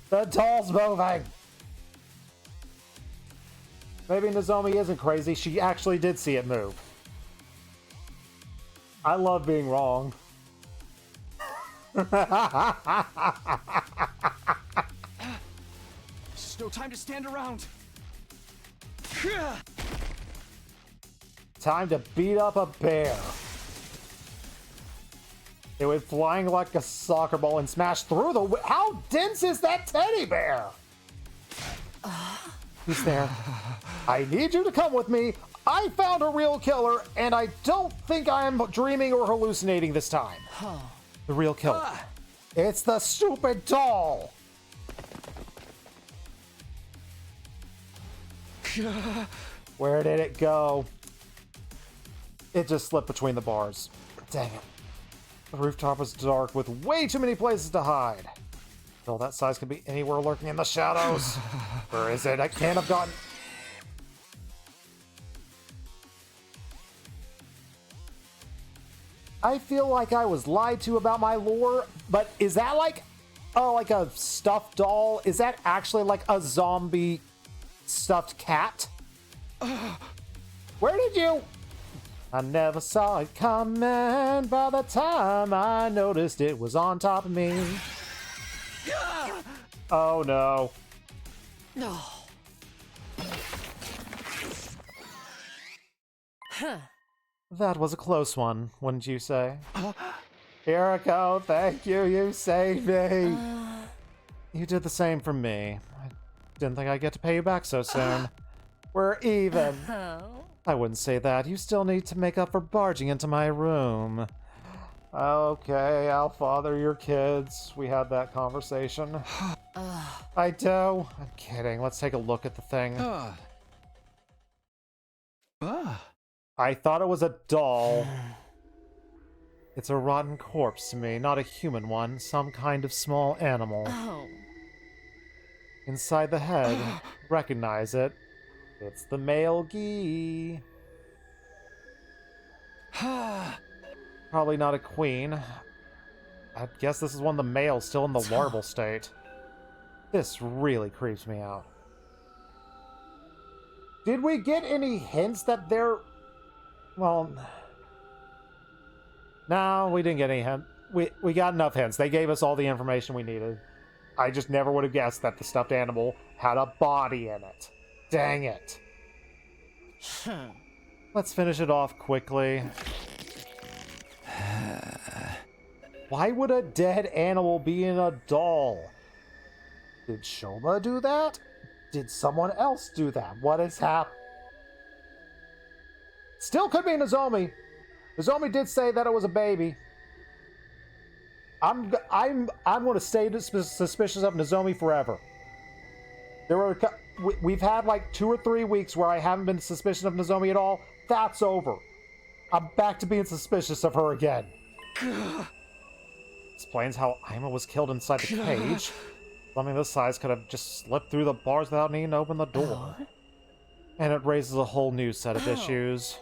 The doll's moving. Maybe Nozomi isn't crazy. She actually did see it move. I love being wrong. There's just no time to stand around. Time to beat up a bear. It went flying like a soccer ball and smashed through the How dense is that teddy bear? He's there. I need you to come with me. I found a real killer, and I don't think I'm dreaming or hallucinating this time. The real killer. It's the stupid doll. Where did it go? It just slipped between the bars. Dang it. The rooftop is dark with way too many places to hide. Well, that size could be anywhere lurking in the shadows. Where is it? I can't have gotten... I feel like I was lied to about my lore, but is that like... Oh, like a stuffed doll? Is that actually like a zombie stuffed cat? Where did you... I never saw it coming. By the time I noticed it was on top of me. Oh no. No. Huh. That was a close one, wouldn't you say? Here I go, thank you, you saved me. You did the same for me. I didn't think I'd get to pay you back so soon. We're even. I wouldn't say that. You still need to make up for barging into my room. Okay, I'll father your kids. We had that conversation. I do. I'm kidding. Let's take a look at the thing. I thought it was a doll. It's a rotten corpse to me, not a human one. Some kind of small animal. Oh. Inside the head, recognize it. It's the male Gi. Probably not a queen. I guess this is one of the males still in the larval state. This really creeps me out. Did we get any hints that they're... Well... No, we didn't get any hint. We got enough hints. They gave us all the information we needed. I just never would have guessed that the stuffed animal had a body in it. Dang it. Let's finish it off quickly. Why would a dead animal be in a doll? Did Shoma do that? Did someone else do that? What has happened? Still could be Nozomi. Nozomi did say that it was a baby. I'm going to stay suspicious of Nozomi forever. We've had like 2 or 3 weeks where I haven't been suspicious of Nozomi at all. That's over. I'm back to being suspicious of her again. Explains how Aima was killed inside the cage. Something this size could have just slipped through the bars without needing to open the door. And it raises a whole new set of issues.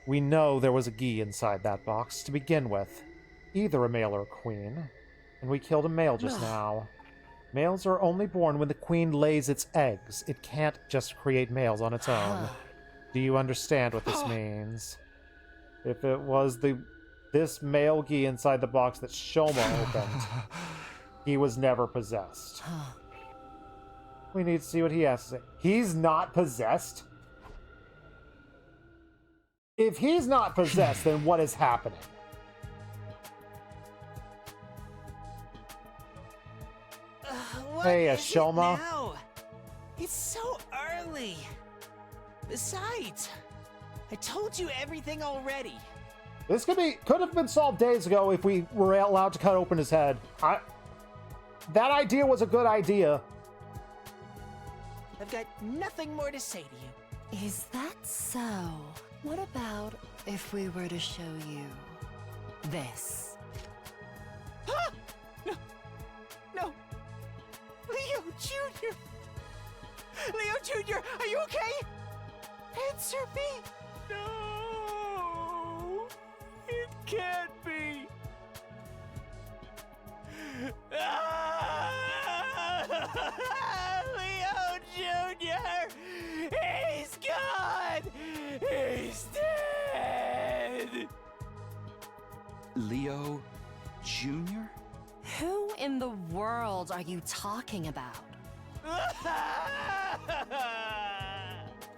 We know there was a Gi inside that box to begin with. Either a male or a queen. And we killed a male just now. Males are only born when the queen lays its eggs. It can't just create males on its own. Do you understand what this means? If it was this male Gi inside the box that Shoma opened, he was never possessed. We need to see what he has to say. He's not possessed? If he's not possessed, then what is happening? Hey, Shoma. Now? It's so early. Besides, I told you everything already. This could have been solved days ago if we were allowed to cut open his head. That idea was a good idea. I've got nothing more to say to you. Is that so? What about if we were to show you this? No. Leo Jr. Leo Jr., are you okay? Answer me. No, it can't be. Leo Jr. He's gone. He's dead. Leo Jr.? Who in the world are you talking about?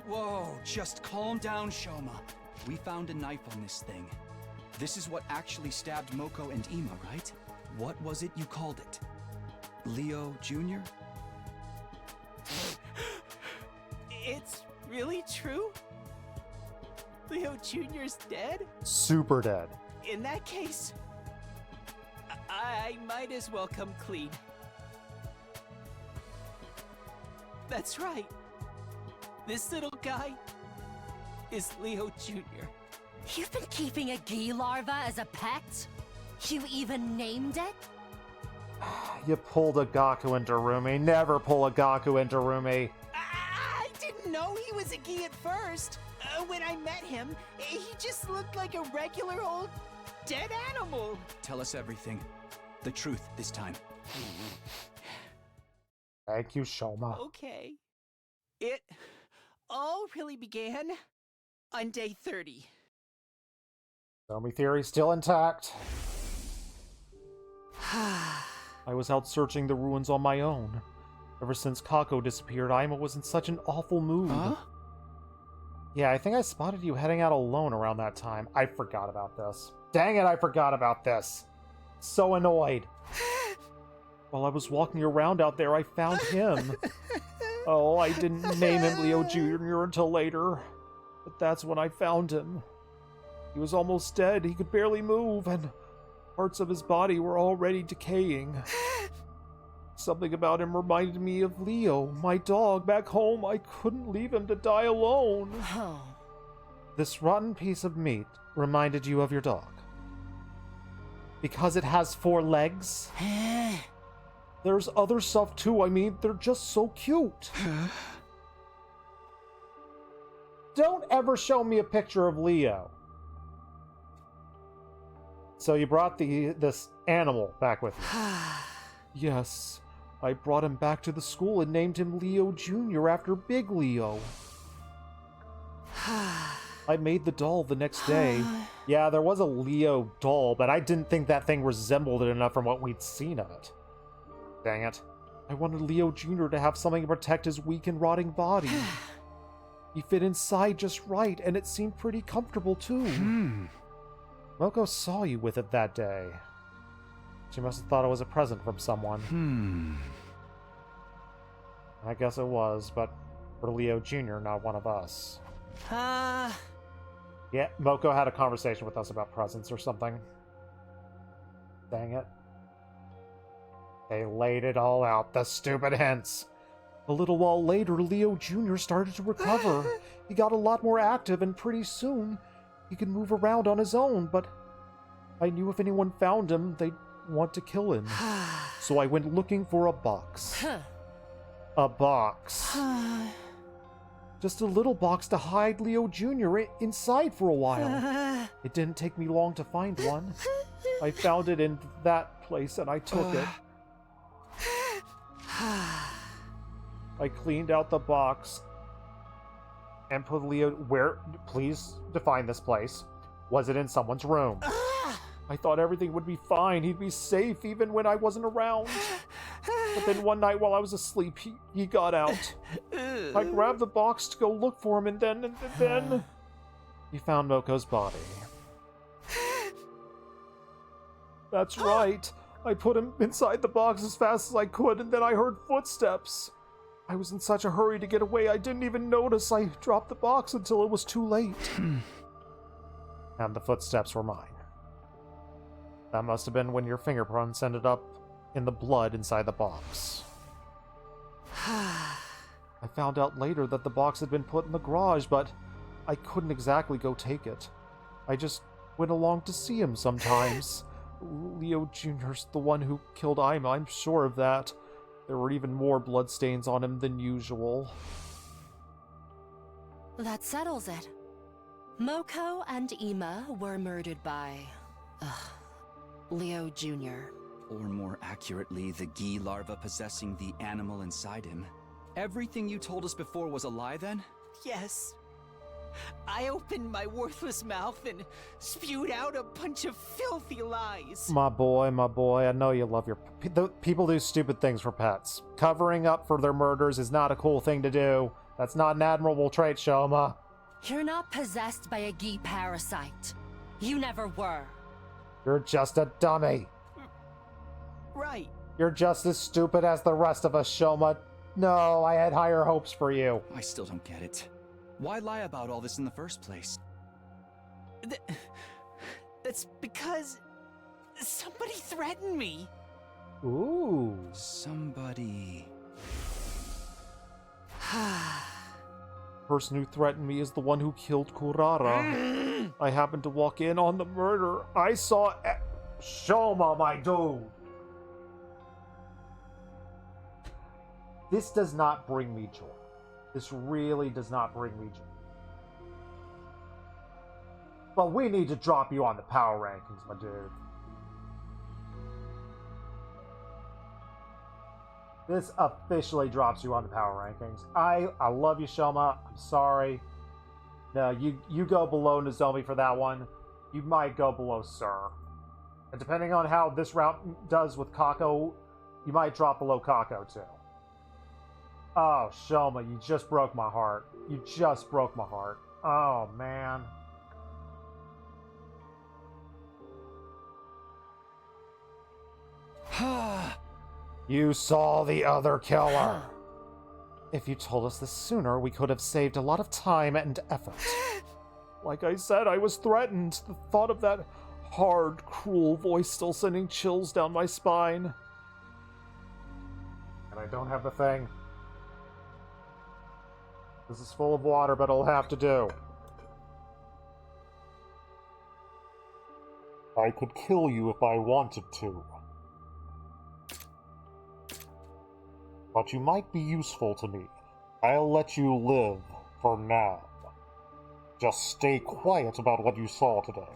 Whoa, just calm down, Shoma. We found a knife on this thing. This is what actually stabbed Moko and Ima, right? What was it you called it? Leo Jr.? It's really true? Leo Jr.'s dead? Super dead. In that case, I might as well come clean. That's right. This little guy is Leo Jr. You've been keeping a Gi larva as a pet? You even named it? You pulled a Gaku into Rumi. Never pull a Gaku into Rumi. I didn't know he was a Gi at first. When I met him, he just looked like a regular old dead animal. Tell us everything. The truth this time. Thank you, Shoma. Okay. It all really began on day 30. Zombie theory still intact. I was out searching the ruins on my own. Ever since Kako disappeared, Aima was in such an awful mood. Huh? Yeah, I think I spotted you heading out alone around that time. I forgot about this. Dang it, I forgot about this. So annoyed. While I was walking around out there, I found him. Oh, I didn't name him Leo Jr. until later. But that's when I found him. He was almost dead. He could barely move, and parts of his body were already decaying. Something about him reminded me of Leo, my dog, back home. I couldn't leave him to die alone. Oh. This rotten piece of meat reminded you of your dog. Because it has 4 legs? There's other stuff too. I mean, they're just so cute. Don't ever show me a picture of Leo. So you brought this animal back with you? Yes. I brought him back to the school and named him Leo Jr. after Big Leo. I made the doll the next day. Yeah, there was a Leo doll, but I didn't think that thing resembled it enough from what we'd seen of it. Dang it. I wanted Leo Jr. to have something to protect his weak and rotting body. He fit inside just right, and it seemed pretty comfortable too. Moko saw you with it that day. She must have thought it was a present from someone. I guess it was, but for Leo Jr., not one of us. Yeah, Moko had a conversation with us about presents or something. Dang it. They laid it all out, the stupid hints. A little while later, Leo Jr. started to recover. He got a lot more active, and pretty soon, he could move around on his own, but I knew if anyone found him, they'd want to kill him. So I went looking for a box. A box. Just a little box to hide Leo Jr. inside for a while. It didn't take me long to find one. I found it in that place and I took it. I cleaned out the box and put Leo... Where? Please define this place. Was it in someone's room? I thought everything would be fine. He'd be safe even when I wasn't around. But then one night while I was asleep, he got out. I grabbed the box to go look for him, and then he found Moko's body. That's right. I put him inside the box as fast as I could, and then I heard footsteps. I was in such a hurry to get away, I didn't even notice I dropped the box until it was too late. And the footsteps were mine. That must have been when your fingerprints ended up in the blood inside the box. I found out later that the box had been put in the garage, but I couldn't exactly go take it. I just went along to see him sometimes. Leo Jr.'s the one who killed Aima, I'm sure of that. There were even more bloodstains on him than usual. That settles it. Moko and Ima were murdered by... Leo Jr. Or more accurately, the Gi larva possessing the animal inside him. Everything you told us before was a lie then? Yes. I opened my worthless mouth and spewed out a bunch of filthy lies. My boy, I know you love your... People do stupid things for pets. Covering up for their murders is not a cool thing to do. That's not an admirable trait, Shoma. You're not possessed by a Gi parasite. You never were. You're just a dummy. Right. You're just as stupid as the rest of us, Shoma. No, I had higher hopes for you. I still don't get it. Why lie about all this in the first place? That's because somebody threatened me. Ooh. Somebody... Person who threatened me is the one who killed Kurara. I happened to walk in on the murder. I saw... Shoma, my dude! This does not bring me joy. This really does not bring me joy. But we need to drop you on the power rankings, my dude. This officially drops you on the power rankings. I love you, Shoma. I'm sorry. No, you go below Nozomi for that one. You might go below Sir. And depending on how this route does with Kako, you might drop below Kako too. Oh, Shoma, you just broke my heart. You just broke my heart. Oh, man. You saw the other killer. If you told us this sooner, we could have saved a lot of time and effort. Like I said, I was threatened. The thought of that hard, cruel voice still sending chills down my spine. And I don't have the thing. This is full of water, but it'll have to do. I could kill you if I wanted to. But you might be useful to me. I'll let you live for now. Just stay quiet about what you saw today.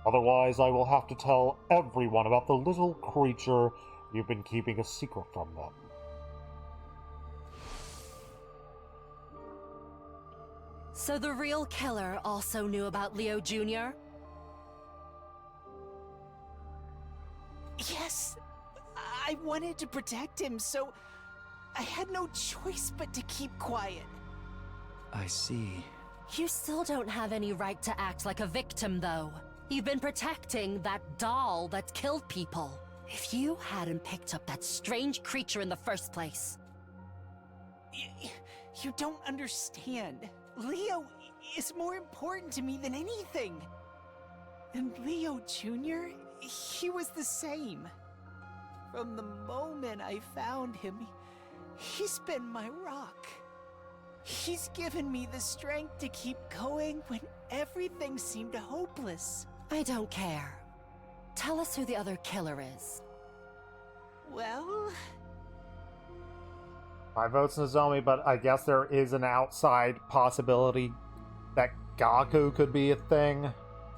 Otherwise, I will have to tell everyone about the little creature you've been keeping a secret from them. So the real killer also knew about Leo Jr.? Yes, I wanted to protect him, so I had no choice but to keep quiet. I see. You still don't have any right to act like a victim, though. You've been protecting that doll that killed people. If you hadn't picked up that strange creature in the first place... You don't understand. Leo is more important to me than anything. And Leo Jr., he was the same. From the moment I found him, he's been my rock. He's given me the strength to keep going when everything seemed hopeless. I don't care. Tell us who the other killer is. Well... My vote's Nozomi, but I guess there is an outside possibility that Gaku could be a thing.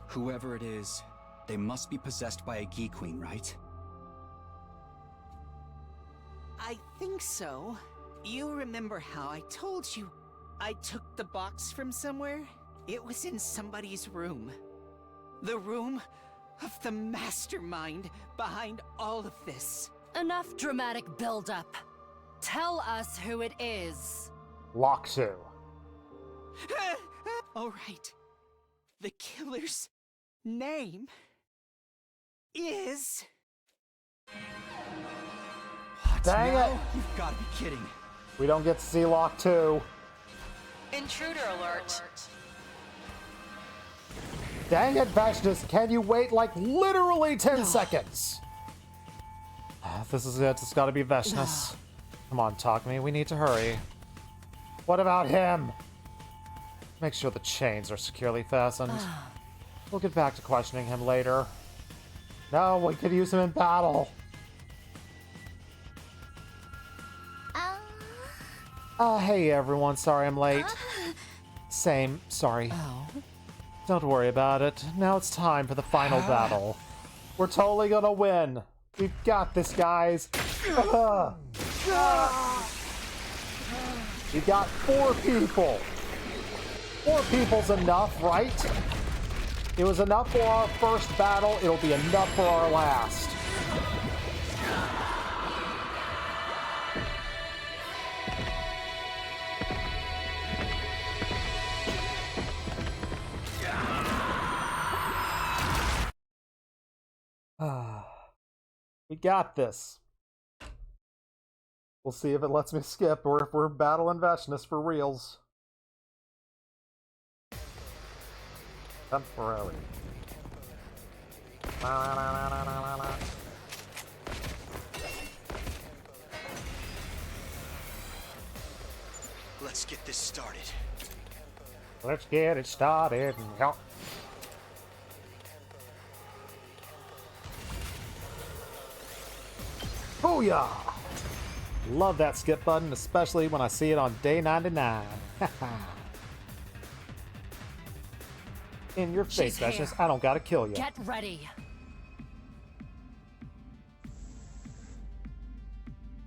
Whoever it is, they must be possessed by a Gi Queen, right? I think so. You remember how I told you I took the box from somewhere? It was in somebody's room. The room of the mastermind behind all of this. Enough dramatic build-up. Tell us who it is. Lock 2. All right. The killer's name is... What? Dang Now? it! You've got to be kidding. We don't get to see Lock 2. Intruder alert. Dang it, Vashnis, can you wait like literally 10 seconds? This is it. It's gotta be Vashnis. Come on, talk to me. We need to hurry. What about him? Make sure the chains are securely fastened. We'll get back to questioning him later. No, we could use him in battle. Hey everyone. Sorry I'm late. Same. Sorry. Oh? Don't worry about it. Now it's time for the final battle. We're totally gonna win. We've got this, guys. We've got 4 people. 4 people's enough, right? It was enough for our first battle. It'll be enough for our last. We got this. We'll see if it lets me skip or if we're battling Vashnis for reals. Temporary. Let's get this started. Let's get it started. Booyah! Love that skip button, especially when I see it on day 99. In your face, Vashnis. I don't gotta kill you. Get ready.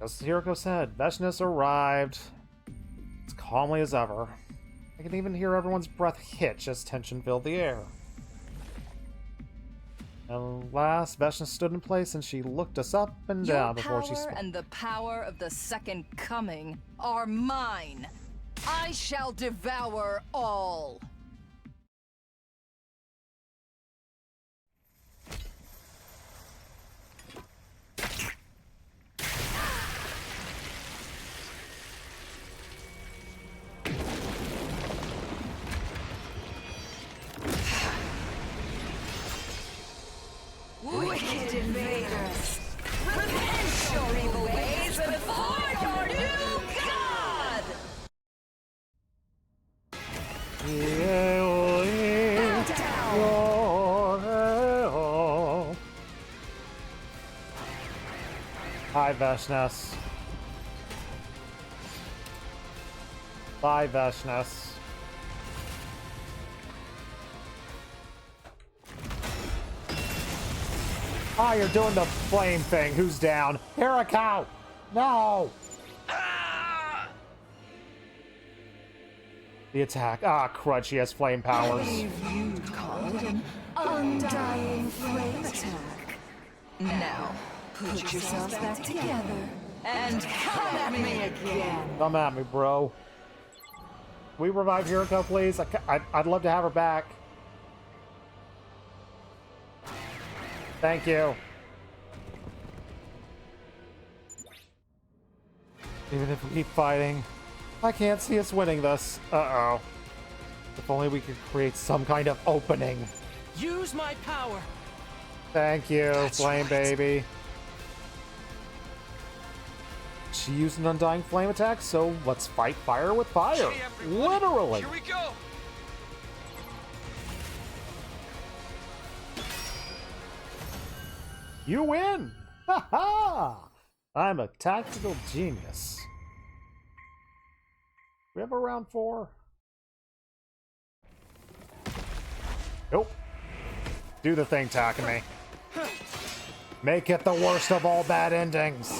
As Hiroko said, Vashnis arrived as calmly as ever. I can even hear everyone's breath hitch as tension filled the air. At last, Vashnis stood in place and she looked us up and down before she Your spoke. power and the power of the Second Coming are mine. I shall devour all. Wicked invaders! Repent your evil ways before your new god! Hi, Vashnis. Bye, Vashnis. Ah, you're doing the flame thing. Who's down? Hiroko! No! The attack. Ah, crud, she has flame powers. You'd call it an undying flame attack. Now, put yourselves back together and come at me again. Come at me, bro. Can we revive Hiroko, please? I'd love to have her back. Thank you. Even if we keep fighting, I can't see us winning this. Uh-oh. If only we could create some kind of opening. Use my power. Thank you, That's Flame right. Baby. She used an undying flame attack, so let's fight fire with fire. Okay, everyone. Literally. Here we go. You win! Ha ha! I'm a tactical genius. We have a round 4? Nope. Do the thing, Takumi. Make it the worst of all bad endings.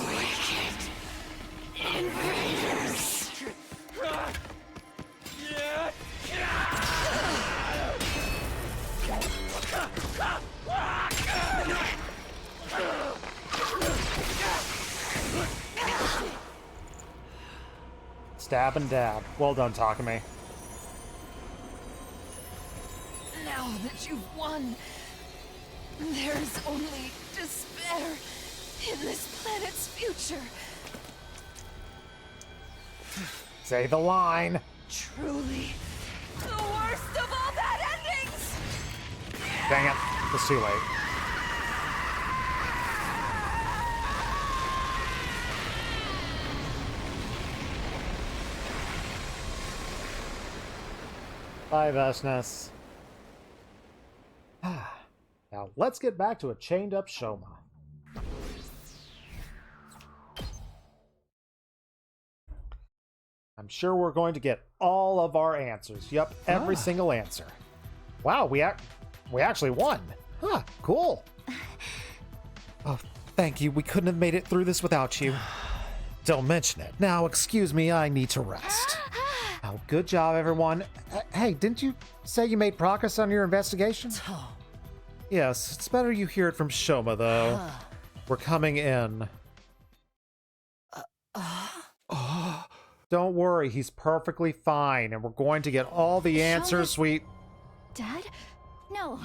Stab and dab. Well done, Takumi. Now that you've won, there's only despair in this planet's future. Say the line. Truly, the worst of all bad endings! Dang it. It's too late. Bye, Vashnis. Now, let's get back to a chained-up Shoma. I'm sure we're going to get all of our answers. Yep, every single answer. Wow, we actually won. Huh, cool. Oh, thank you. We couldn't have made it through this without you. Don't mention it. Now, excuse me, I need to rest. Oh, good job, everyone. Hey, didn't you say you made progress on your investigation? Yes, it's better you hear it from Shoma, though. We're coming in. Don't worry, he's perfectly fine, and we're going to get all the answers we... Dad? No.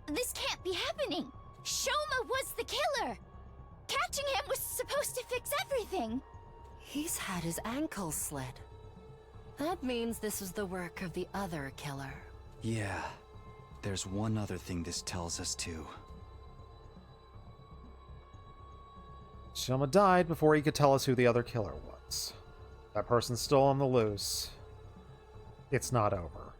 This can't be happening. Shoma was the killer. Catching him was supposed to fix everything. He's had his ankle slit. That means this was the work of the other killer. Yeah. There's one other thing this tells us too. Shoma died before he could tell us who the other killer was. That person's still on the loose. It's not over.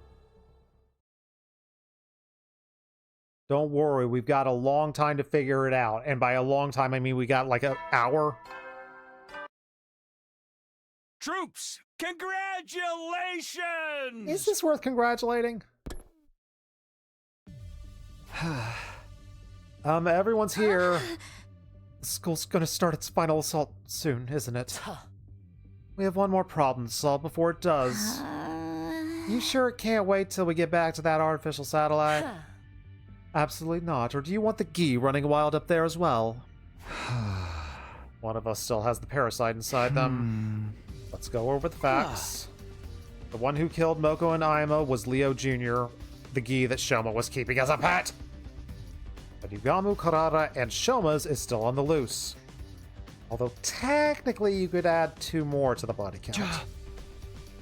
Don't worry, we've got a long time to figure it out. And by a long time, I mean we got like an hour. Troops, congratulations! Is this worth congratulating? Everyone's here. The school's gonna start its final assault soon, isn't it? We have one more problem to solve before it does. You sure it can't wait till we get back to that artificial satellite? Absolutely not. Or do you want the Gi running wild up there as well? One of us still has the parasite inside them. Let's go over the facts. The one who killed Moko and Ima was Leo Jr., the Gi that Shoma was keeping as a pet. But Yugamu, Karara, and Shoma's is still on the loose. Although technically you could add 2 more to the body count.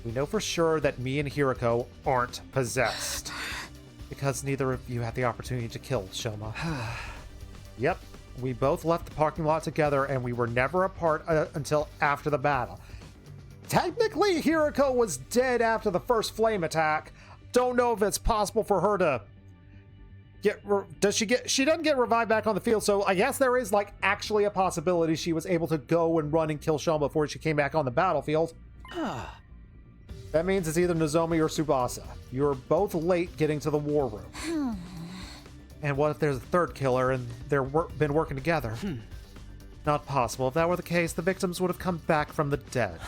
We know for sure that me and Hiriko aren't possessed. Because neither of you had the opportunity to kill Shoma. Yep, we both left the parking lot together and we were never apart until after the battle. Technically, Hiriko was dead after the first flame attack. Don't know if it's possible for her to she doesn't get revived back on the field, so I guess there is like actually a possibility she was able to go and run and kill Shoma before she came back on the battlefield. That means it's either Nozomi or Tsubasa. You're both late getting to the war room. And what if there's a third killer and they've been working together? Not possible. If that were the case, the victims would have come back from the dead.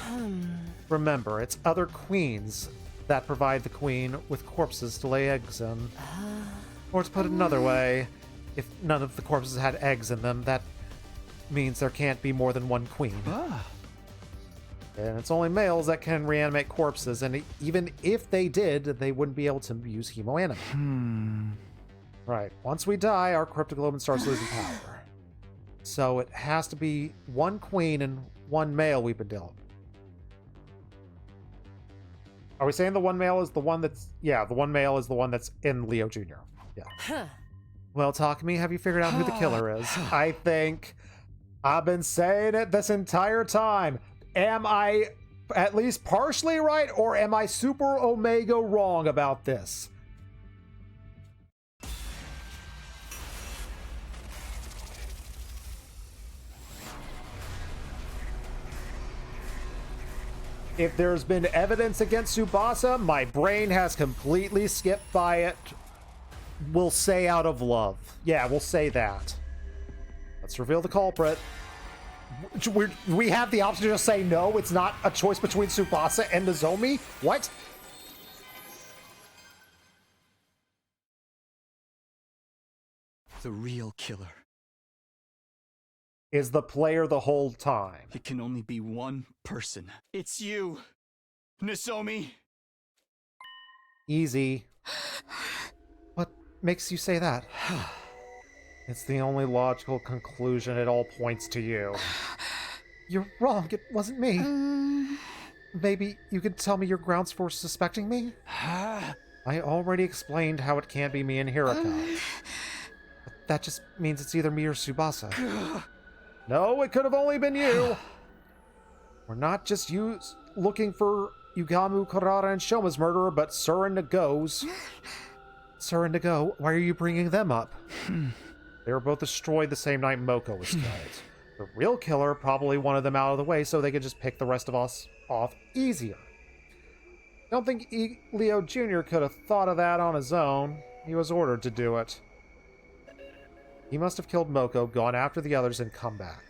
Remember, it's other queens that provide the queen with corpses to lay eggs in. Or to put it another way, if none of the corpses had eggs in them, that means there can't be more than one queen. And it's only males that can reanimate corpses, and even if they did, they wouldn't be able to use hemoanimate. Right, once we die, our cryptoglobin starts losing power. So it has to be one queen and one male we've been dealt. Are we saying the one male is the one that's... Yeah, the one male is the one that's in Leo Jr. Yeah. Well, Takumi, have you figured out who the killer is? I think I've been saying it this entire time. Am I at least partially right, or am I super omega wrong about this? If there's been evidence against Tsubasa, my brain has completely skipped by it. We'll say out of love. Yeah, we'll say that. Let's reveal the culprit. We have the option to just say no, it's not a choice between Tsubasa and Nozomi? What? The real killer. Is the player the whole time. It can only be one person. It's you, Nozomi. Easy. What makes you say that? It's the only logical conclusion. It all points to you. You're wrong. It wasn't me. Maybe you could tell me your grounds for suspecting me? I already explained how it can't be me and Hiriko. But that just means it's either me or Tsubasa. No, it could have only been you. We're not just looking for Yugamu, Karara, and Shoma's murderer, but Sur and Nago's. Sur and Nago, why are you bringing them up? They were both destroyed the same night Moko was killed. The real killer probably wanted them out of the way so they could just pick the rest of us off easier. I don't think Leo Jr. could have thought of that on his own. He was ordered to do it. He must have killed Moko, gone after the others, and come back.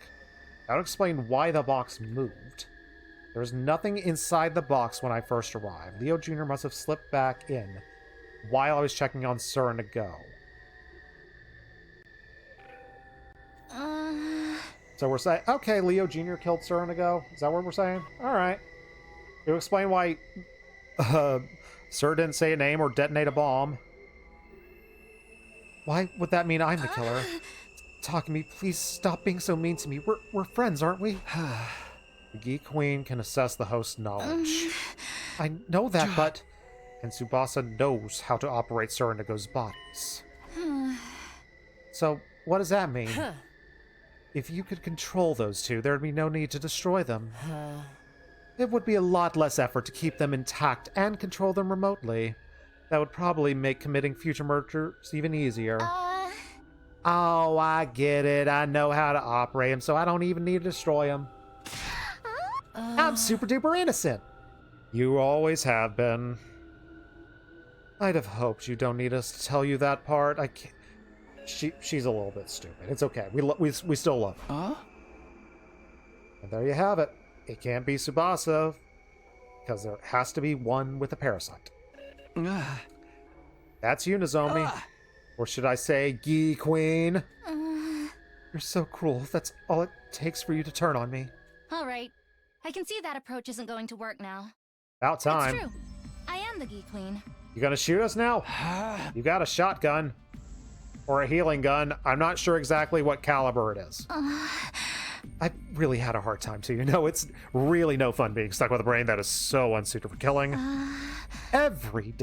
That would explain why the box moved. There was nothing inside the box when I first arrived. Leo Jr. must have slipped back in while I was checking on Sur and Nago. So we're saying, okay, Leo Jr. killed Sur and Nago? Is that what we're saying? Alright. It'll explain why Sur didn't say a name or detonate a bomb. Why would that mean I'm the killer? Takumi, please stop being so mean to me. We're friends, aren't we? The Gi Queen can assess the host's knowledge. I know that, but... And Tsubasa knows how to operate Sur and Nago's bodies. So, what does that mean? If you could control those two, there'd be no need to destroy them. It would be a lot less effort to keep them intact and control them remotely. That would probably make committing future murders even easier. Oh, I get it. I know how to operate them, so I don't even need to destroy them. I'm super duper innocent. You always have been. I'd have hoped you don't need us to tell you that part. I can't. She's a little bit stupid. It's okay. We still love her. Huh? And there you have it. It can't be Tsubasa, because there has to be one with a parasite. That's you, Nozomi. Or should I say, Gi Queen? You're so cruel. That's all it takes for you to turn on me. All right. I can see that approach isn't going to work now. About time. It's true. I am the Gi Queen. You gonna shoot us now? You got a shotgun. Or a healing gun. I'm not sure exactly what caliber it is. I really had a hard time too. You know, it's really no fun being stuck with a brain that is so unsuited for killing. Even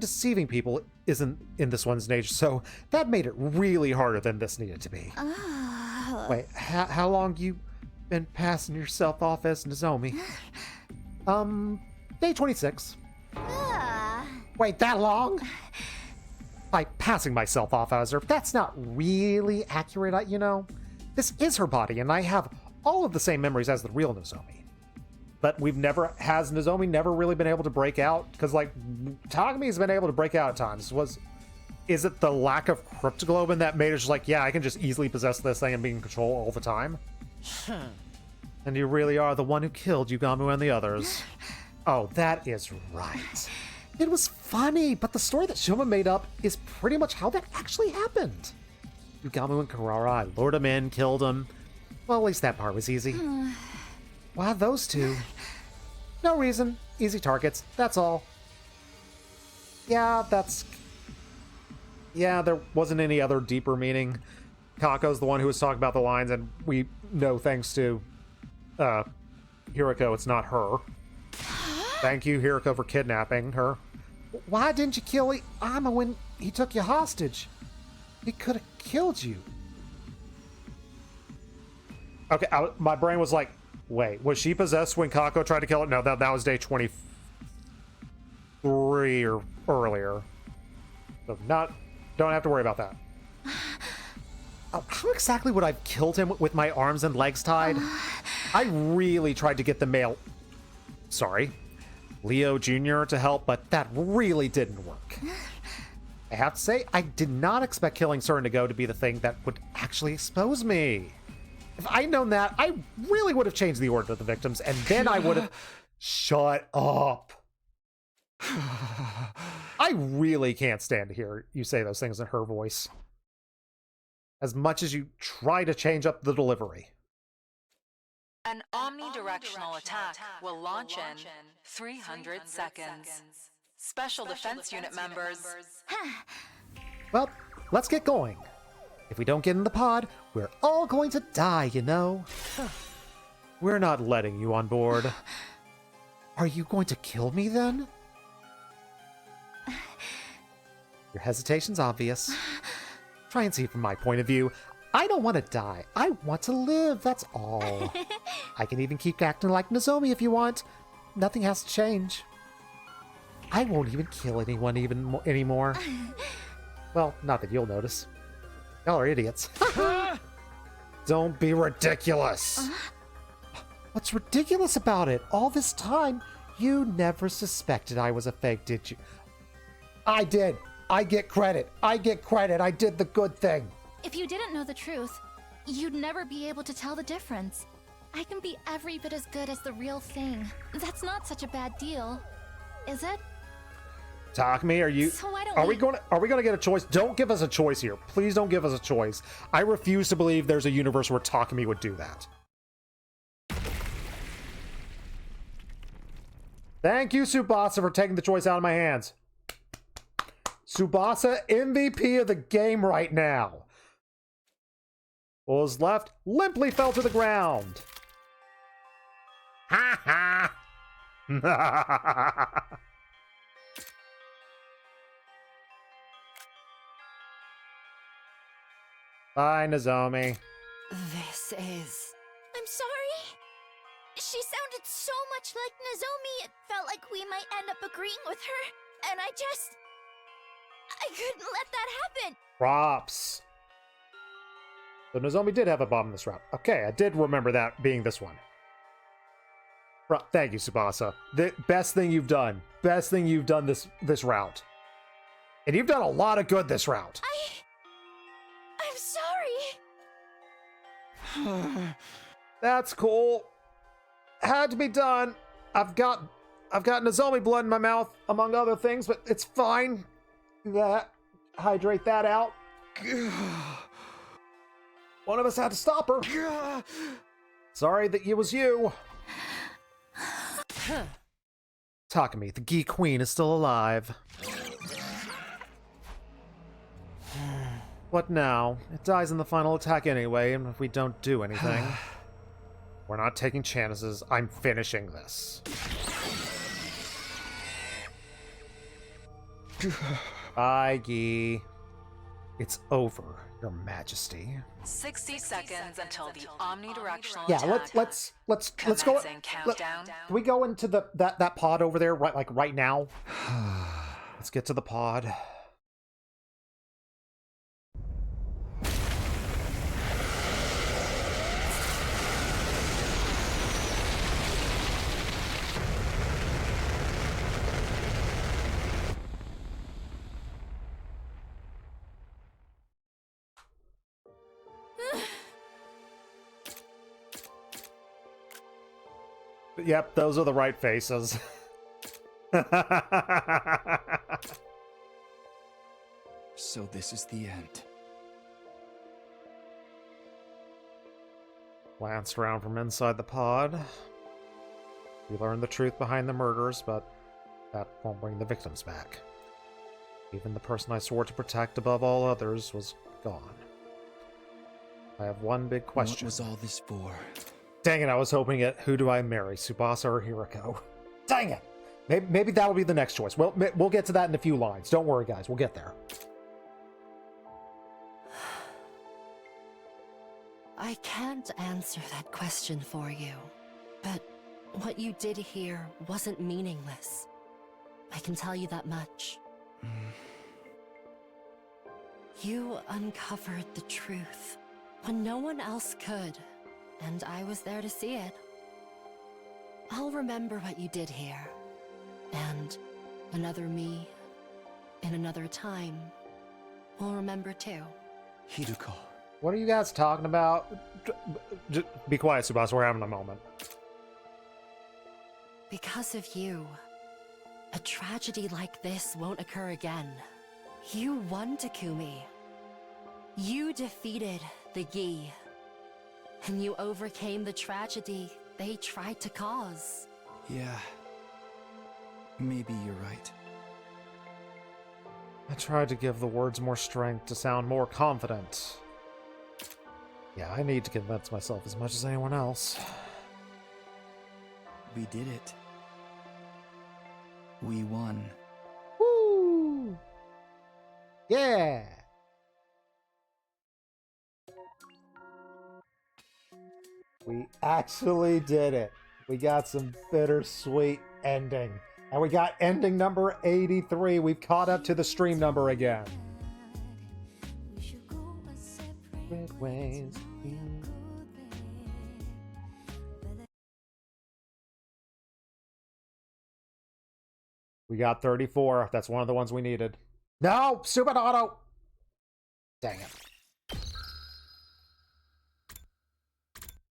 deceiving people isn't in this one's nature, so that made it really harder than this needed to be. Wait, how long you been passing yourself off as Nozomi? Day 26. Wait, that long? By passing myself off as her, that's not really accurate, you know? This is her body, and I have all of the same memories as the real Nozomi. But has Nozomi never really been able to break out? Because, like, Takami's been able to break out at times. Is it the lack of cryptoglobin that made it just like, yeah, I can just easily possess this thing and be in control all the time? And you really are the one who killed Yugamo and the others. Oh, that is right. It was funny, but the story that Shoma made up is pretty much how that actually happened. Yugamo and Karara, I lured him in, killed him. Well, at least that part was easy. Why those two? No reason. Easy targets, that's all. Yeah, there wasn't any other deeper meaning. Kako's the one who was talking about the lines, and we know thanks to Hiroko, it's not her. Thank you, Hiroko, for kidnapping her. Why didn't you kill Ama when he took you hostage? He could have killed you. Okay, my brain was like, wait, was she possessed when Kako tried to kill it? No, that was day 23 or earlier. So don't have to worry about that. How exactly would I have killed him with my arms and legs tied? I really tried to get the Leo Jr. to help, but that really didn't work. I have to say, I did not expect killing Surnigo to be the thing that would actually expose me. If I'd known that, I really would have changed the order of the victims, and then I would have... Shut up. I really can't stand to hear you say those things in her voice. As much as you try to change up the delivery. An omnidirectional attack will launch in 300 seconds. Special Defense Unit members. Well, let's get going. If we don't get in the pod, we're all going to die, you know. We're not letting you on board. Are you going to kill me then? Your hesitation's obvious. Try and see it from my point of view. I don't want to die. I want to live, that's all. I can even keep acting like Nozomi if you want. Nothing has to change. I won't even kill anyone anymore. Well, not that you'll notice. Y'all are idiots. Don't be ridiculous. What's ridiculous about it? All this time, you never suspected I was a fake, did you? I did. I get credit. I did the good thing. If you didn't know the truth, you'd never be able to tell the difference. I can be every bit as good as the real thing. That's not such a bad deal, is it? Takami, are we going to get a choice? Don't give us a choice here. Please don't give us a choice. I refuse to believe there's a universe where Takami would do that. Thank you, Tsubasa, for taking the choice out of my hands. Tsubasa, MVP of the game right now. What was left limply fell to the ground. Ha ha! Bye, Nozomi. This is... I'm sorry. She sounded so much like Nozomi, it felt like we might end up agreeing with her. And I couldn't let that happen. Props. So Nozomi did have a bomb in this route. Okay, I did remember that being this one. Thank you, Tsubasa. The best thing you've done. Best thing you've done this route. And you've done a lot of good this route. I'm sorry. That's cool. Had to be done. I've got Nozomi blood in my mouth, among other things, but it's fine. Hydrate that out. One of us had to stop her. Sorry that it was you. Takumi, the Gi Queen, is still alive. What now? It dies in the final attack anyway, and if we don't do anything... We're not taking chances. I'm finishing this. Bye, Gi. It's over, Your Majesty. 60 seconds until the omnidirectional Yeah, attack. let's go. Commencing countdown. Can we go into that pod over there right now? Let's get to the pod. Yep, those are the right faces. So this is the end. Glanced around from inside the pod. We learned the truth behind the murders, but that won't bring the victims back. Even the person I swore to protect above all others was gone. I have one big question. What was all this for? Dang it, I was hoping it. Who do I marry, Tsubasa or Hiriko? Dang it! Maybe that'll be the next choice. Well, we'll get to that in a few lines. Don't worry, guys. We'll get there. I can't answer that question for you, but what you did here wasn't meaningless. I can tell you that much. You uncovered the truth when no one else could. And I was there to see it. I'll remember what you did here. And another me, in another time, will remember too. Hiruko. What are you guys talking about? Just be quiet, Tsubasa. We're having a moment. Because of you, a tragedy like this won't occur again. You won, Takumi. You defeated the Gi. And you overcame the tragedy they tried to cause. Yeah. Maybe you're right. I tried to give the words more strength to sound more confident. Yeah, I need to convince myself as much as anyone else. We did it. We won. Woo! Yeah! We actually did it. We got some bittersweet ending. And we got ending number 83. We've caught up to the stream number again. Ways. We got 34. That's one of the ones we needed. No! Stupid auto! Dang it.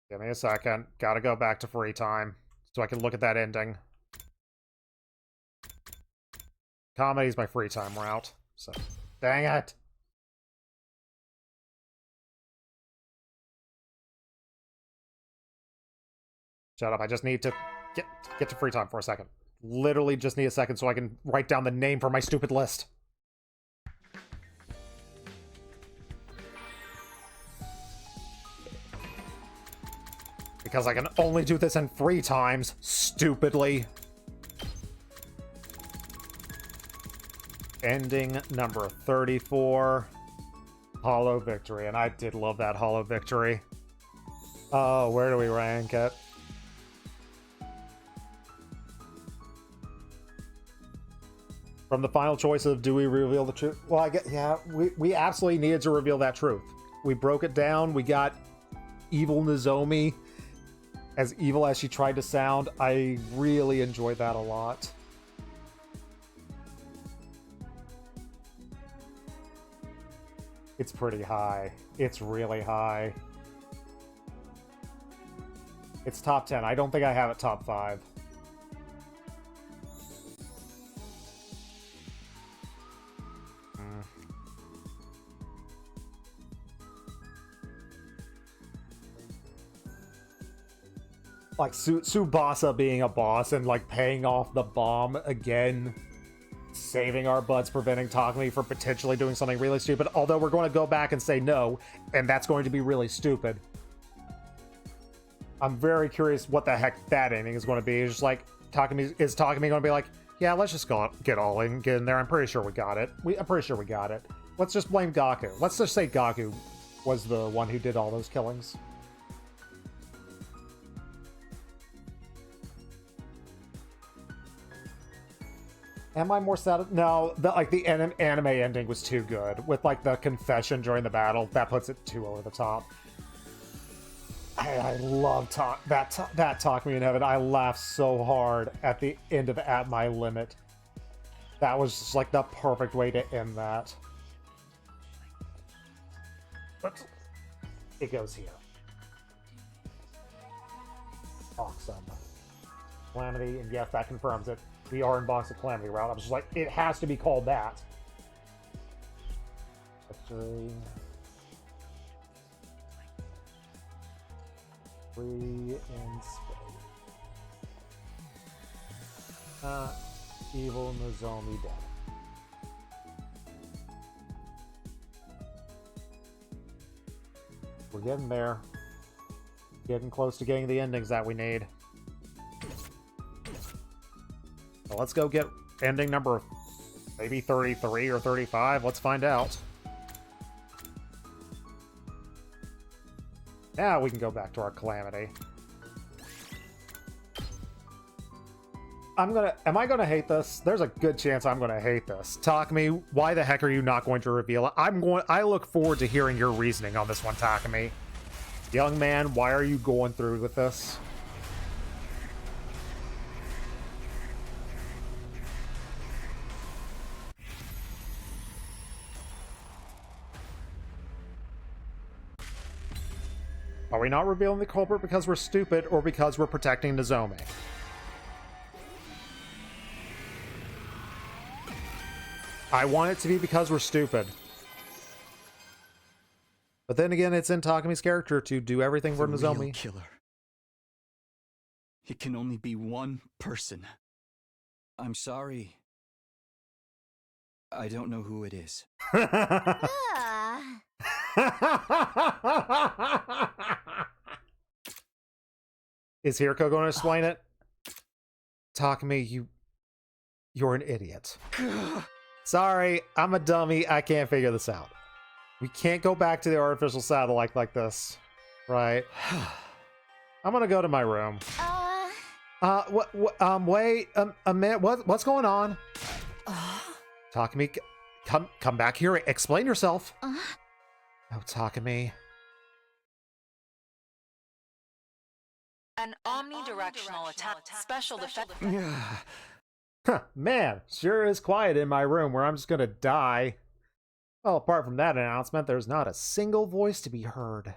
Give me a second. Gotta go back to free time so I can look at that ending. Comedy's my free time route, so dang it. Shut up, I just need to get to free time for a second. Literally just need a second so I can write down the name for my stupid list. Because I can only do this in 3 times, stupidly. Ending number 34. Hollow Victory. And I did love that Hollow Victory. Oh, where do we rank it? From the final choice of do we reveal the truth? Well, I get, yeah, we absolutely needed to reveal that truth. We broke it down. We got evil Nozomi, as evil as she tried to sound. I really enjoyed that a lot. It's pretty high. It's really high. It's top 10. I don't think I have it top 5. Like Tsubasa being a boss and like paying off the bomb again, saving our butts, preventing Takumi from potentially doing something really stupid. Although we're going to go back and say no, and that's going to be really stupid. I'm very curious what the heck that ending is going to be. It's just like is Takumi going to be like, yeah, let's just get in there. I'm pretty sure we got it. I'm pretty sure we got it. Let's just blame Gaku. Let's just say Gaku was the one who did all those killings. Am I more sad? No, the anime ending was too good. With like the confession during the battle, that puts it too over the top. I love that Takumi in Heaven. I laughed so hard at the end of At My Limit. That was just like the perfect way to end that. But it goes here. Awesome. Calamity, and yes, that confirms it. We are in Box of Calamity route. I was just like, it has to be called that. Three in space. Evil Nozomi dead. We're getting there. Getting close to getting the endings that we need. So let's go get ending number maybe 33 or 35. Let's find out. Now we can go back to our Calamity. Am I gonna hate this? There's a good chance I'm gonna hate this. Takumi, why the heck are you not going to reveal it? I look forward to hearing your reasoning on this one, Takumi. Young man, why are you going through with this? Are we not revealing the culprit because we're stupid or because we're protecting Nozomi? I want it to be because we're stupid. But then again, it's in Takumi's character to do everything for Nozomi. Real killer. It can only be one person. I'm sorry. I don't know who it is. Is Hiriko going to explain it? Takumi, you're an idiot. Sorry, I'm a dummy. I can't figure this out. We can't go back to the artificial satellite like this. Right. I'm gonna go to my room. Wait a minute. What's going on? Takumi, come back here. Explain yourself. Oh, Takumi. An omnidirectional attack special defense. Huh, man, sure is quiet in my room where I'm just gonna die. Well, apart from that announcement, there's not a single voice to be heard.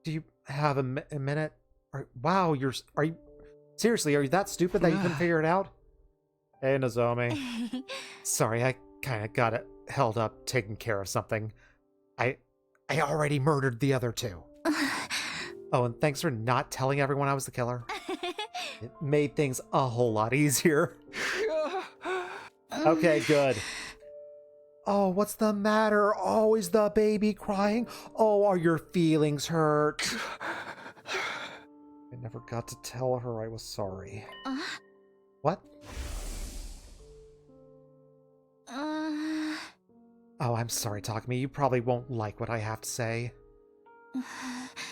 Do you have a minute? Wow, are you seriously? Are you that stupid that you couldn't figure it out? Hey, Nozomi. Sorry, I kind of got it held up taking care of something. I already murdered the other two. Oh, and thanks for not telling everyone I was the killer. It made things a whole lot easier. Okay, good. Oh, what's the matter? Oh, is the baby crying? Oh, are your feelings hurt? I never got to tell her I was sorry. What? Oh, I'm sorry, Takumi. You probably won't like what I have to say.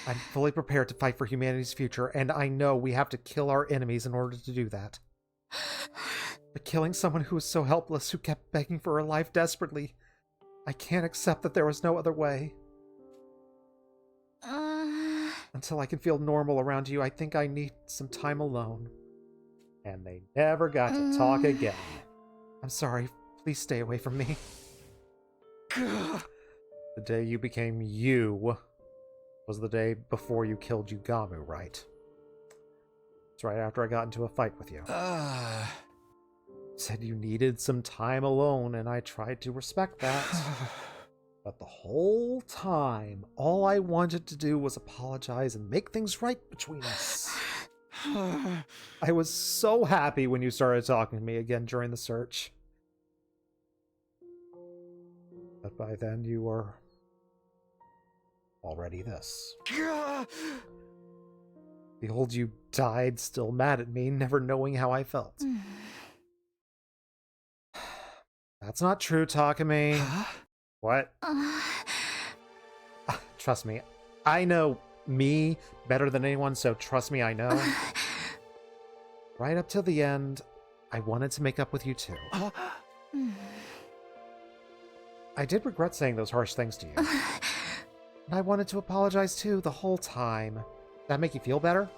I'm fully prepared to fight for humanity's future, and I know we have to kill our enemies in order to do that. But killing someone who was so helpless, who kept begging for her life desperately, I can't accept that there was no other way. Until I can feel normal around you, I think I need some time alone. And they never got to talk again. I'm sorry, please stay away from me. The day you became you was the day before you killed Yugamu, right? It's right after I got into a fight with you. Said you needed some time alone, and I tried to respect that. But the whole time, all I wanted to do was apologize and make things right between us. I was so happy when you started talking to me again during the search. But by then you were already this. Behold, you died still mad at me, never knowing how I felt. That's not true, Takumi. What? Trust me, I know me better than anyone, so trust me, I know. Right up till the end, I wanted to make up with you too. I did regret saying those harsh things to you. And I wanted to apologize too the whole time. That make you feel better?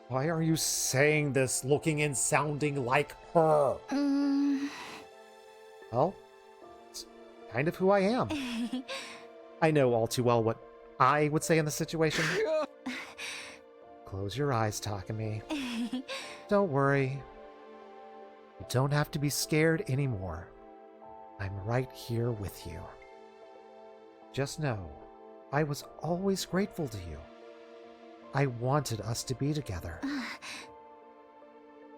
Why are you saying this looking and sounding like her? Well, it's kind of who I am. I know all too well what I would say in this situation. Close your eyes, Takumi. Don't worry. You don't have to be scared anymore. I'm right here with you. Just know, I was always grateful to you. I wanted us to be together.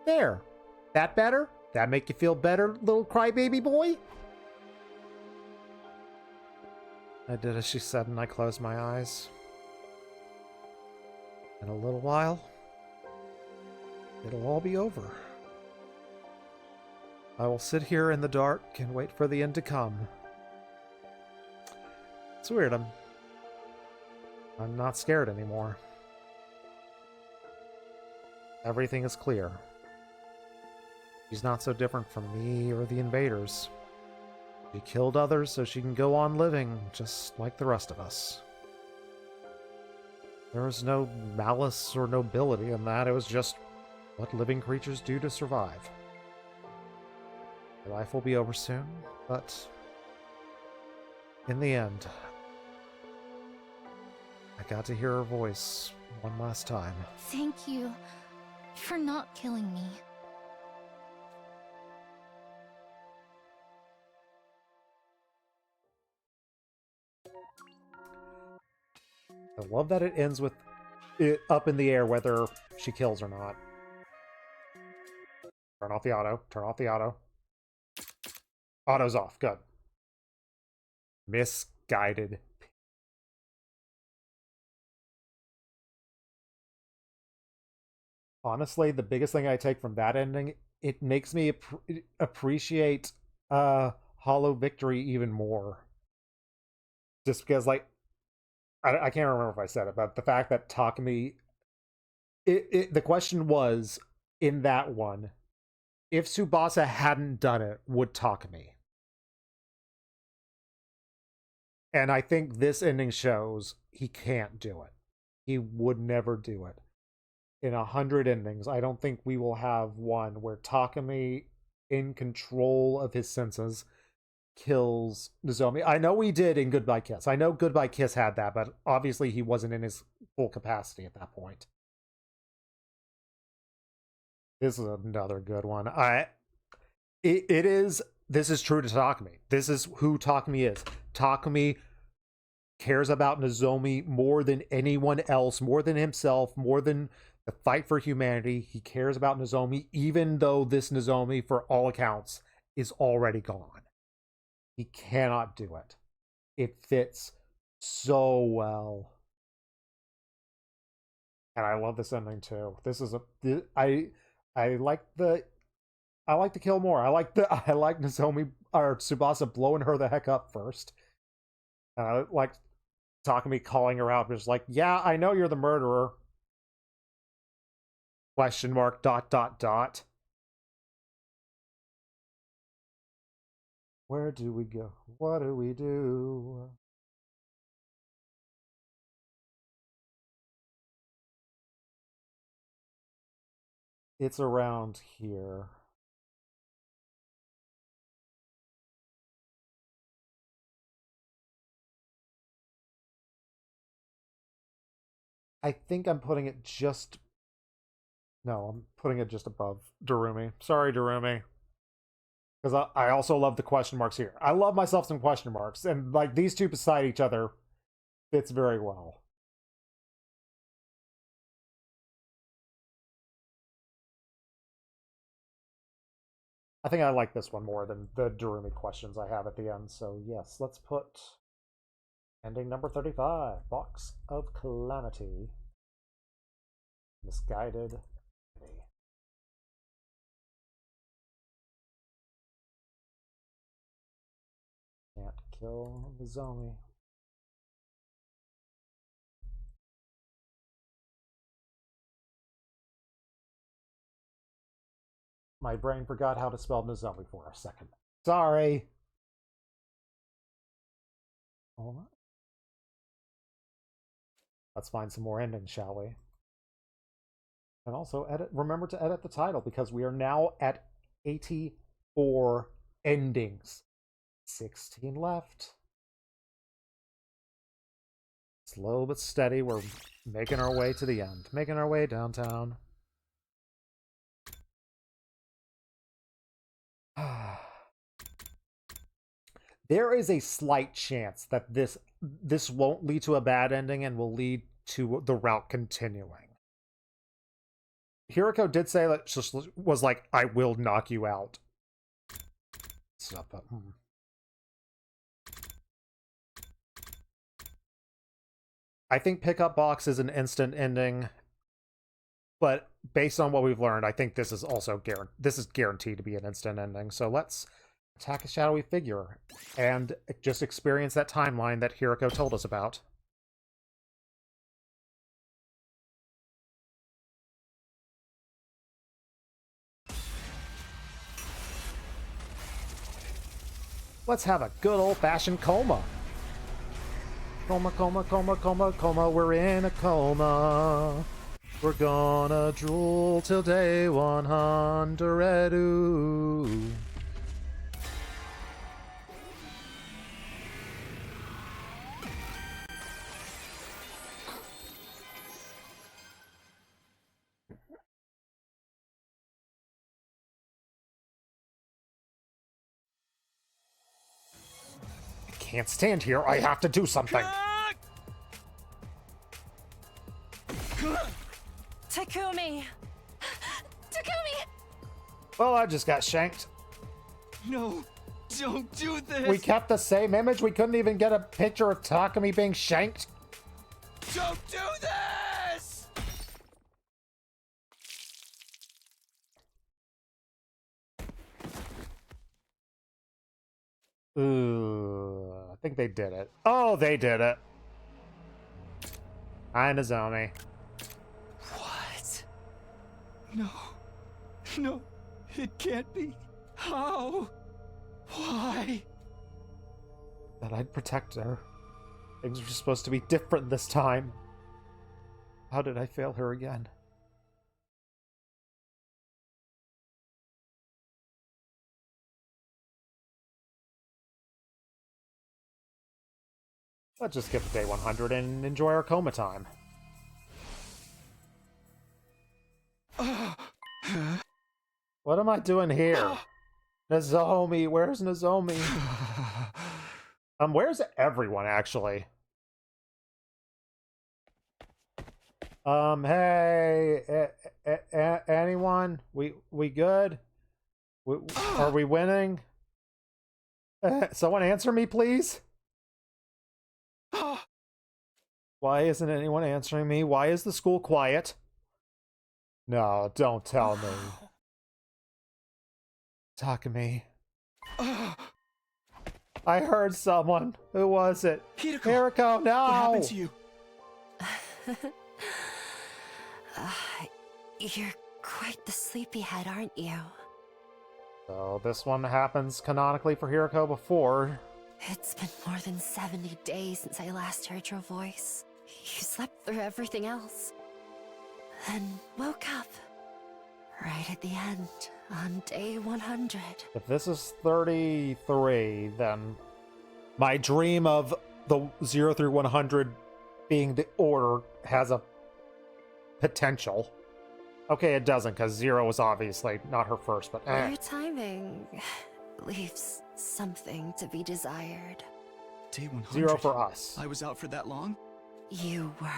There. That better? That make you feel better, little crybaby boy? I did as she said, and I closed my eyes. In a little while, it'll all be over. I will sit here in the dark and wait for the end to come. It's weird, I'm not scared anymore. Everything is clear. She's not so different from me or the invaders. She killed others so she can go on living just like the rest of us. There was no malice or nobility in that. It was just what living creatures do to survive. Her life will be over soon, but in the end, I got to hear her voice one last time. Thank you for not killing me. I love that it ends with it up in the air whether she kills or not. Turn off the auto. Turn off the auto. Auto's off. Good. Misguided. Honestly, the biggest thing I take from that ending, it makes me appreciate Hollow Victory even more. Just because, like, I can't remember if I said it, but the fact that Takumi... the question was, in that one, if Tsubasa hadn't done it, would Takumi? And I think this ending shows he can't do it. He would never do it. In 100 endings, I don't think we will have one where Takumi, in control of his senses, kills Nozomi. I know he did in Goodbye Kiss. I know Goodbye Kiss had that, but obviously he wasn't in his full capacity at that point. This is another good one. This is true to Takumi. This is who Takumi is. Takumi cares about Nozomi more than anyone else, more than himself, more than the fight for humanity. He cares about Nozomi, even though this Nozomi, for all accounts, is already gone. He cannot do it. It fits so well. And I love this ending too. This is I like the kill more. I like Nozomi or Tsubasa blowing her the heck up first. I like Takumi calling her out, just like, yeah, I know you're the murderer. Question mark, dot, dot, dot. Where do we go? What do we do? It's around here. I think I'm putting it just... No, I'm putting it just above Darumi. Sorry, Darumi. Because I also love the question marks here. I love myself some question marks. And, like, these two beside each other fits very well. I think I like this one more than the Darumi questions I have at the end. So, yes, let's put ending number 35. Box of Calamity. Misguided. Can't kill Nozomi. My brain forgot how to spell Nozomi for a second. Sorry. Hold on. Let's find some more endings, shall we? And also remember to edit the title because we are now at 84 endings. 16 left. Slow but steady, we're making our way to the end. Making our way downtown. There is a slight chance that this won't lead to a bad ending and will lead to the route continuing. Hiriko did say that she was like, I will knock you out. Stuff up. I think Pickup Box is an instant ending, but based on what we've learned, I think this is also guaranteed to be an instant ending. So let's attack a shadowy figure and just experience that timeline that Hiriko told us about. Let's have a good old-fashioned coma. Coma, coma, coma, coma, coma, we're in a coma. We're gonna drool till day 100. Ooh. Can't stand here. I have to do something. Takumi! Takumi! Well, I just got shanked. No, don't do this! We kept the same image. We couldn't even get a picture of Takumi being shanked. Don't do this! Ooh, I think they did it. Oh, they did it. Hi, Nozomi. What? No. No, it can't be. How? Why? That I'd protect her. Things were supposed to be different this time. How did I fail her again? Let's just skip to day 100 and enjoy our coma time. What am I doing here? Nozomi, where's Nozomi? Where's everyone, actually? Hey, anyone? We good? Are we winning? Someone answer me, please? Why isn't anyone answering me? Why is the school quiet? No, don't tell me. Takumi. I heard someone. Who was it? Hiriko! Hiriko, no! What happened to you? You're quite the sleepyhead, aren't you? So this one happens canonically for Hiriko before. It's been more than 70 days since I last heard your voice. You slept through everything else. Then woke up. Right at the end, on day 100. If this is 33, then my dream of the 0 through 100 being the order has a potential. Okay, it doesn't, because 0 was obviously not her first, but Your timing leaves something to be desired. Day 100. 0 for us. I was out for that long? You were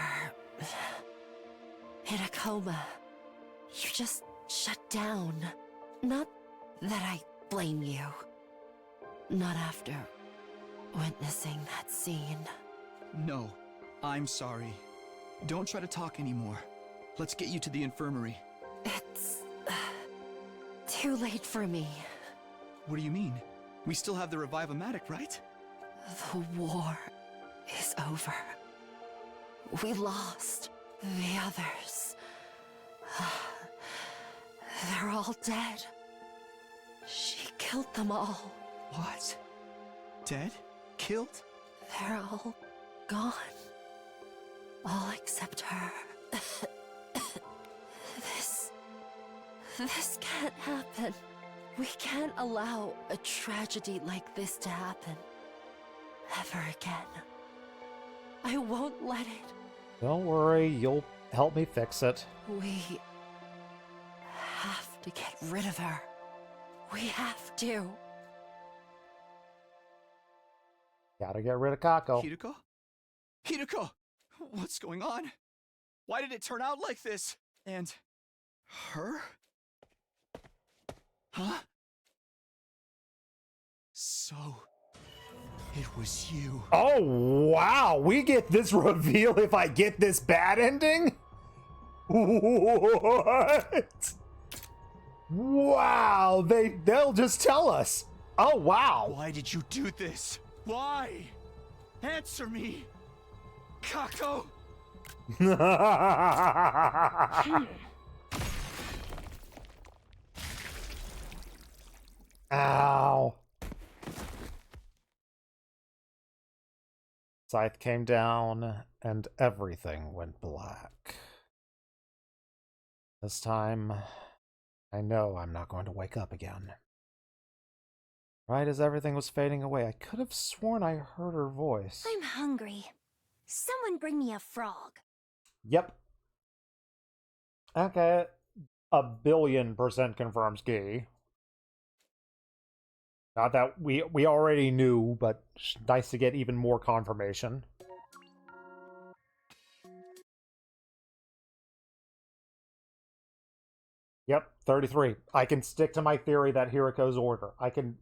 in a coma. You just shut down. Not that I blame you. Not after witnessing that scene. No, I'm sorry. Don't try to talk anymore. Let's get you to the infirmary. It's too late for me. What do you mean? We still have the Revive-O-Matic, right? The war is over. We lost the others. They're all dead. She killed them all. What? Dead? Killed? They're all gone. All except her. This can't happen. We can't allow a tragedy like this to happen. Ever again. I won't let it. Don't worry, you'll help me fix it. We have to get rid of her. We have to. Gotta get rid of Kako. Hiriko? Hiriko! What's going on? Why did it turn out like this? And... her? Huh? So... it was you. Oh, wow! We get this reveal if I get this bad ending? What? Wow, they'll just tell us. Oh, wow. Why did you do this? Why? Answer me! Kako! Ow. Scythe came down, and everything went black. This time, I know I'm not going to wake up again. Right as everything was fading away, I could have sworn I heard her voice. I'm hungry. Someone bring me a frog. Yep. Okay. 1,000,000,000% confirms Gee. Not that we already knew, but nice to get even more confirmation. Yep, 33. I can stick to my theory that Hiriko's order. I can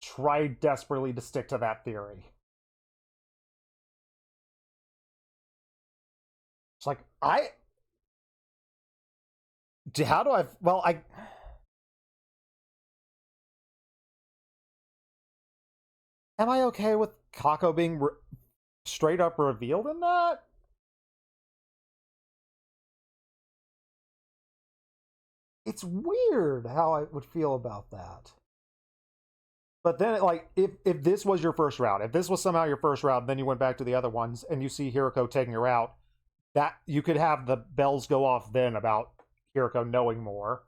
try desperately to stick to that theory. It's like, how do I... Well, am I okay with Kako being straight up revealed in that? It's weird how I would feel about that. But then, like, if this was your first route, if this was somehow your first route, and then you went back to the other ones, and you see Hiriko taking her out, that you could have the bells go off then about Hiriko knowing more.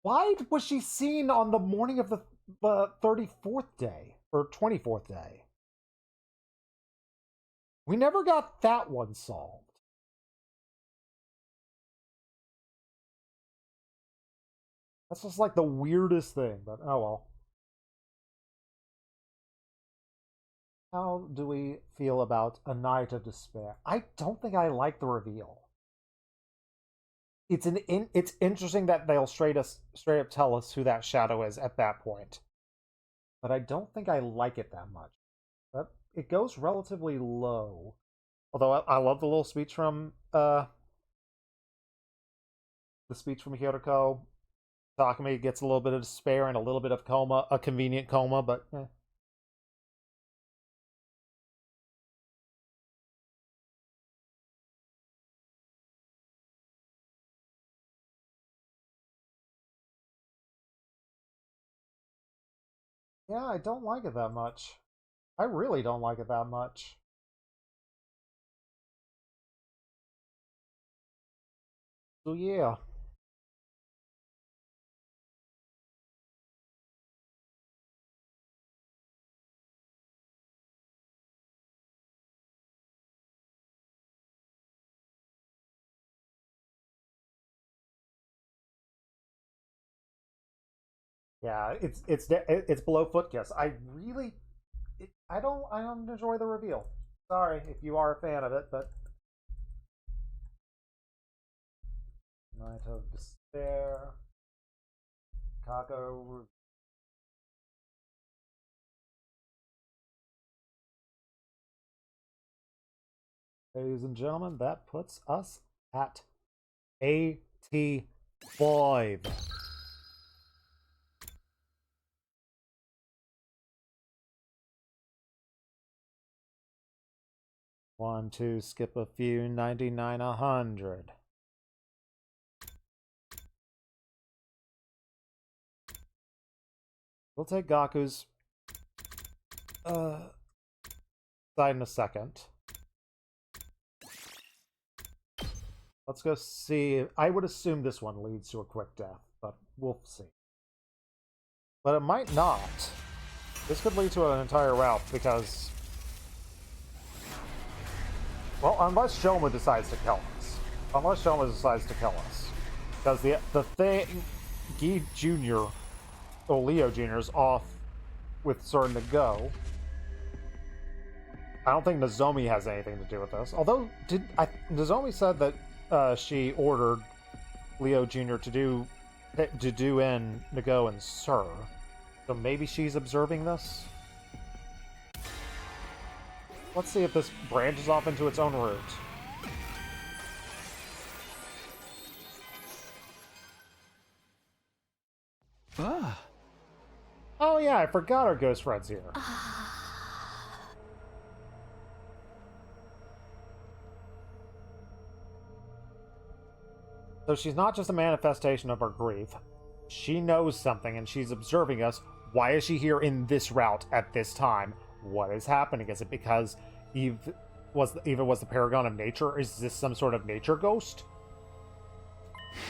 Why was she seen on the morning of the 34th day, or 24th day? We never got that one solved. That's just like the weirdest thing, but oh well. How do we feel about A Night of Despair? I don't think I like the reveal. It's interesting that they'll straight up tell us who that shadow is at that point. But I don't think I like it that much. But it goes relatively low. Although I love the little speech from Hiriko. Takumi gets a little bit of despair and a little bit of coma, a convenient coma, but yeah, I don't like it that much. I really don't like it that much. So yeah. Yeah, it's below foot kiss. I don't enjoy the reveal. Sorry if you are a fan of it, but Night of Despair, Kako. Ladies and gentlemen, that puts us at 85. One, two, skip a few, 99, 100. We'll take Gaku's side in a second. Let's go see. I would assume this one leads to a quick death, but we'll see. But it might not. This could lead to an entire route because, well, unless Shoma decides to kill us. Unless Shoma decides to kill us. Because the thing, Guy Jr., or Leo Jr. is off with certain to go. I don't think Nozomi has anything to do with this. Although, Nozomi said that she ordered Leo Jr. to do in Nago and Sir. So maybe she's observing this? Let's see if this branches off into its own route. Ah. Oh yeah, I forgot our ghost friend's here. So she's not just a manifestation of our grief. She knows something and she's observing us. Why is she here in this route at this time? What is happening? Is it because Eve was the paragon of nature? Is this some sort of nature ghost?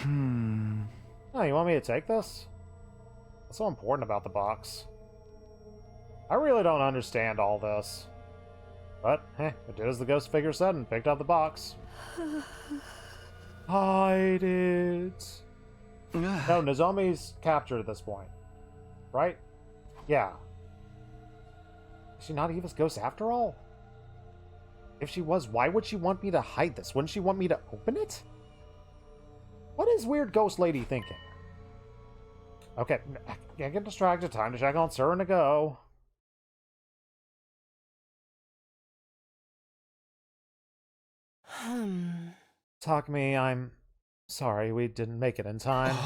Oh, you want me to take this? What's so important about the box? I really don't understand all this. But, I did as the ghost figure said and picked up the box. Hide it. No, Nozomi's captured at this point. Right? Yeah. Is she not Eva's ghost after all? If she was, why would she want me to hide this? Wouldn't she want me to open it? What is weird ghost lady thinking? Okay, can't get distracted. Time to check on Sir and to go. Takumi, I'm sorry we didn't make it in time.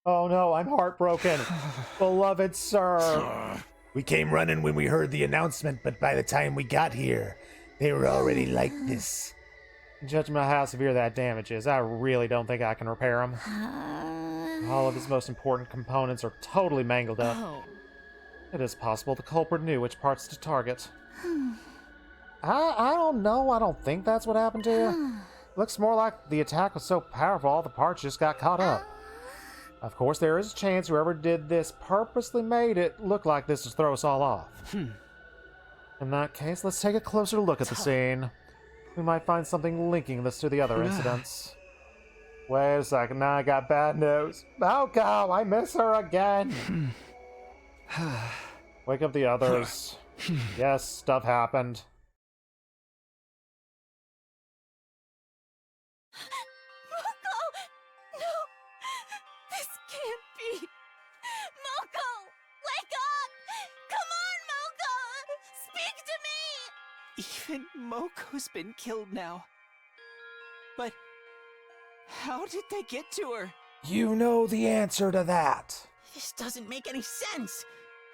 Oh no, I'm heartbroken. Beloved Sir. We came running when we heard the announcement, but by the time we got here, they were already like this. Judging by how severe that damage is, I really don't think I can repair him. All of his most important components are totally mangled up. Oh. It is possible the culprit knew which parts to target. I don't know. I don't think that's what happened to you. Looks more like the attack was so powerful all the parts just got caught up. Of course, there is a chance whoever did this purposely made it look like this to throw us all off. In that case, let's take a closer look at the scene. We might find something linking this to the other incidents. Wait a second, now I got bad news. Malcolm, I miss her again. Wake up the others. Yes, stuff happened. Moko! No! This can't be! Moko! Wake up! Come on, Moko! Speak to me! Even Moko's been killed now. But how did they get to her? You know the answer to that. This doesn't make any sense.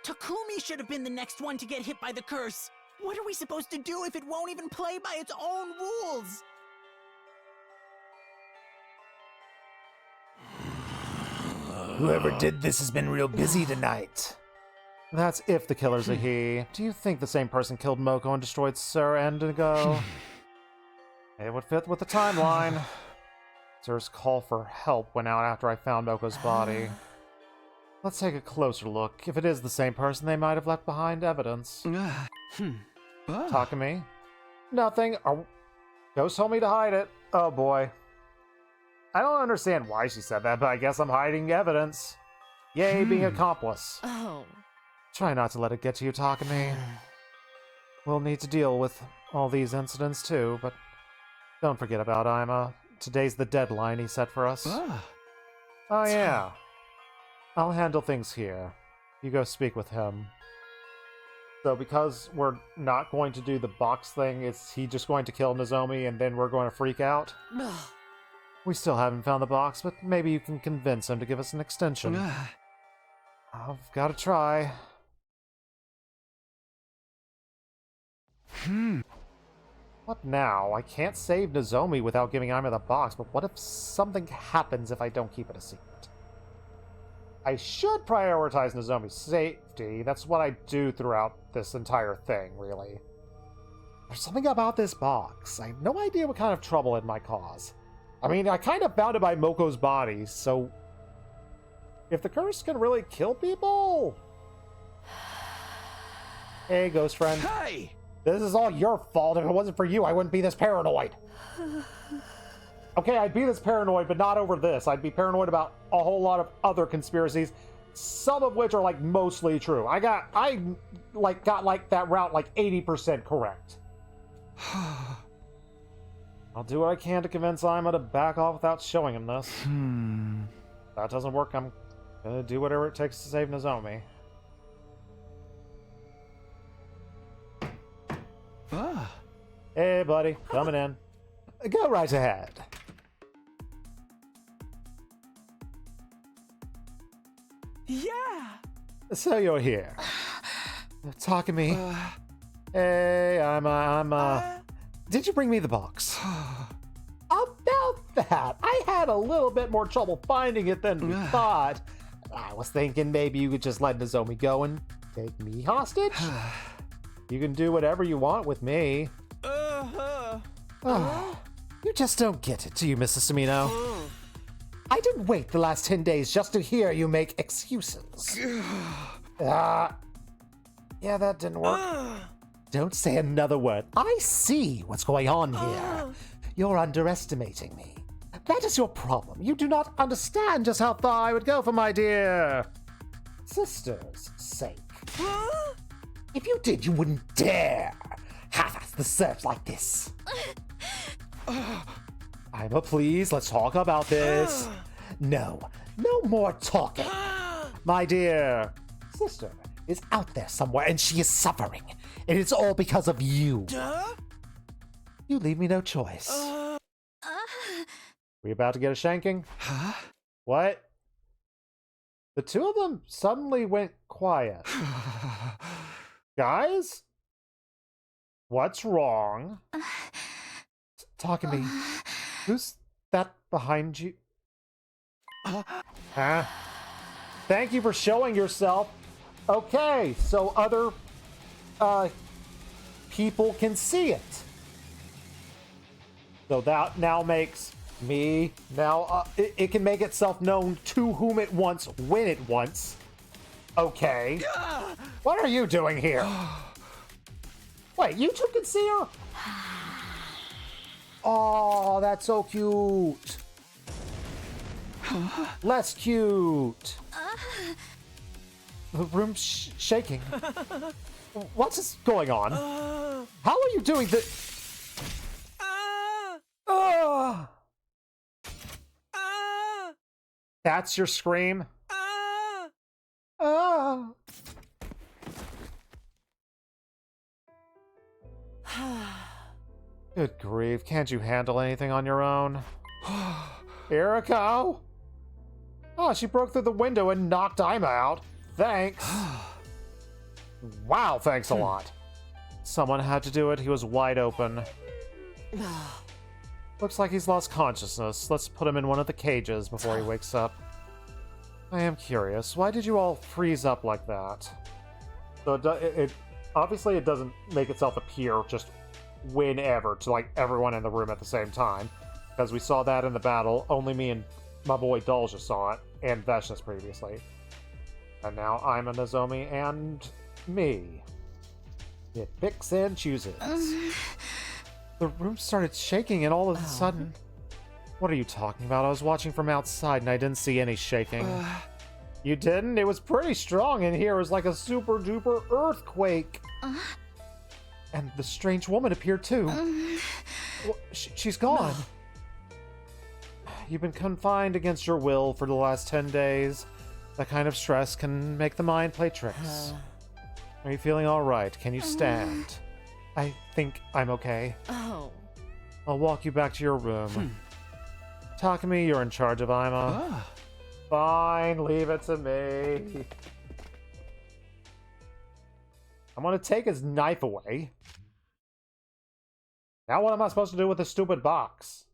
Takumi should have been the next one to get hit by the curse. What are we supposed to do if it won't even play by its own rules? Whoever did this has been real busy tonight. That's if the killer's a he. Do you think the same person killed Moko and destroyed Sir Indigo? It would fit with the timeline. Sir's call for help went out after I found Moko's body. Let's take a closer look. If it is the same person, they might have left behind evidence. Takumi? Nothing. Ghost told me to hide it. Oh boy. I don't understand why she said that, but I guess I'm hiding evidence. Yay, being accomplice. Oh. Try not to let it get to you, Takumi. We'll need to deal with all these incidents too, but don't forget about Ima. Today's the deadline he set for us. Oh yeah. I'll handle things here. You go speak with him. So because we're not going to do the box thing, is he just going to kill Nozomi and then we're going to freak out? We still haven't found the box, but maybe you can convince him to give us an extension. I've got to try. What now? I can't save Nozomi without giving Ima the box, but what if something happens if I don't keep it a secret? I should prioritize Nozomi's safety. That's what I do throughout this entire thing, really. There's something about this box. I have no idea what kind of trouble it might cause. I mean, I kind of found it by Moko's body, so... if the curse can really kill people... Hey, ghost friend. Hey! This is all your fault. If it wasn't for you, I wouldn't be this paranoid. Okay, I'd be this paranoid, but not over this. I'd be paranoid about a whole lot of other conspiracies, some of which are, like, mostly true. I got that route, like, 80% correct. I'll do what I can to convince Ima to back off without showing him this. If that doesn't work, I'm gonna do whatever it takes to save Nozomi. Hey, buddy. Coming in. Go right ahead. Yeah! So you're here. Talking to me. Hey, did you bring me the box? About that, I had a little bit more trouble finding it than we thought. I was thinking maybe you could just let Nozomi go and take me hostage. You can do whatever you want with me. You just don't get it, do you, Mr. Samino? I didn't wait the last 10 days just to hear you make excuses. Yeah, that didn't work. Don't say another word. I see what's going on here. You're underestimating me. That is your problem. You do not understand just how far I would go for my dear sister's sake. If you did, you wouldn't dare half-ass the search like this. Ima, please, let's talk about this. No more talking. My dear sister is out there somewhere and she is suffering. And it's all because of you. You leave me no choice. We about to get a shanking? Huh? What? The two of them suddenly went quiet. Guys? What's wrong? Talking to me. Who's that behind you? Huh? Thank you for showing yourself. Okay, so other people can see it. So that now makes me now it can make itself known to whom it wants when it wants. Okay. What are you doing here? Wait, you two can see her? Oh, that's so cute. Less cute. The room's shaking. What's going on? How are you doing this? That's your scream? Good grief, can't you handle anything on your own? Eriko? Oh, she broke through the window and knocked Ima out. Thanks. Wow, thanks a lot. Someone had to do it. He was wide open. Looks like he's lost consciousness. Let's put him in one of the cages before he wakes up. I am curious. Why did you all freeze up like that? So it obviously it doesn't make itself appear just whenever to like everyone in the room at the same time, because we saw that in the battle. Only me and my boy Dolja saw it, and Veshnis previously. And now I'm a Nozomi and me. It picks and chooses. The room started shaking and all of a sudden... What are you talking about? I was watching from outside and I didn't see any shaking. You didn't? It was pretty strong in here. It was like a super duper earthquake. And the strange woman appeared too. Well, she's gone. You've been confined against your will for the last 10 days. That kind of stress can make the mind play tricks. Are you feeling all right? Can you stand? I think I'm okay. Oh. I'll walk you back to your room. Takumi, you're in charge of Ima. Fine, leave it to me. I'm gonna take his knife away. Now what am I supposed to do with the stupid box?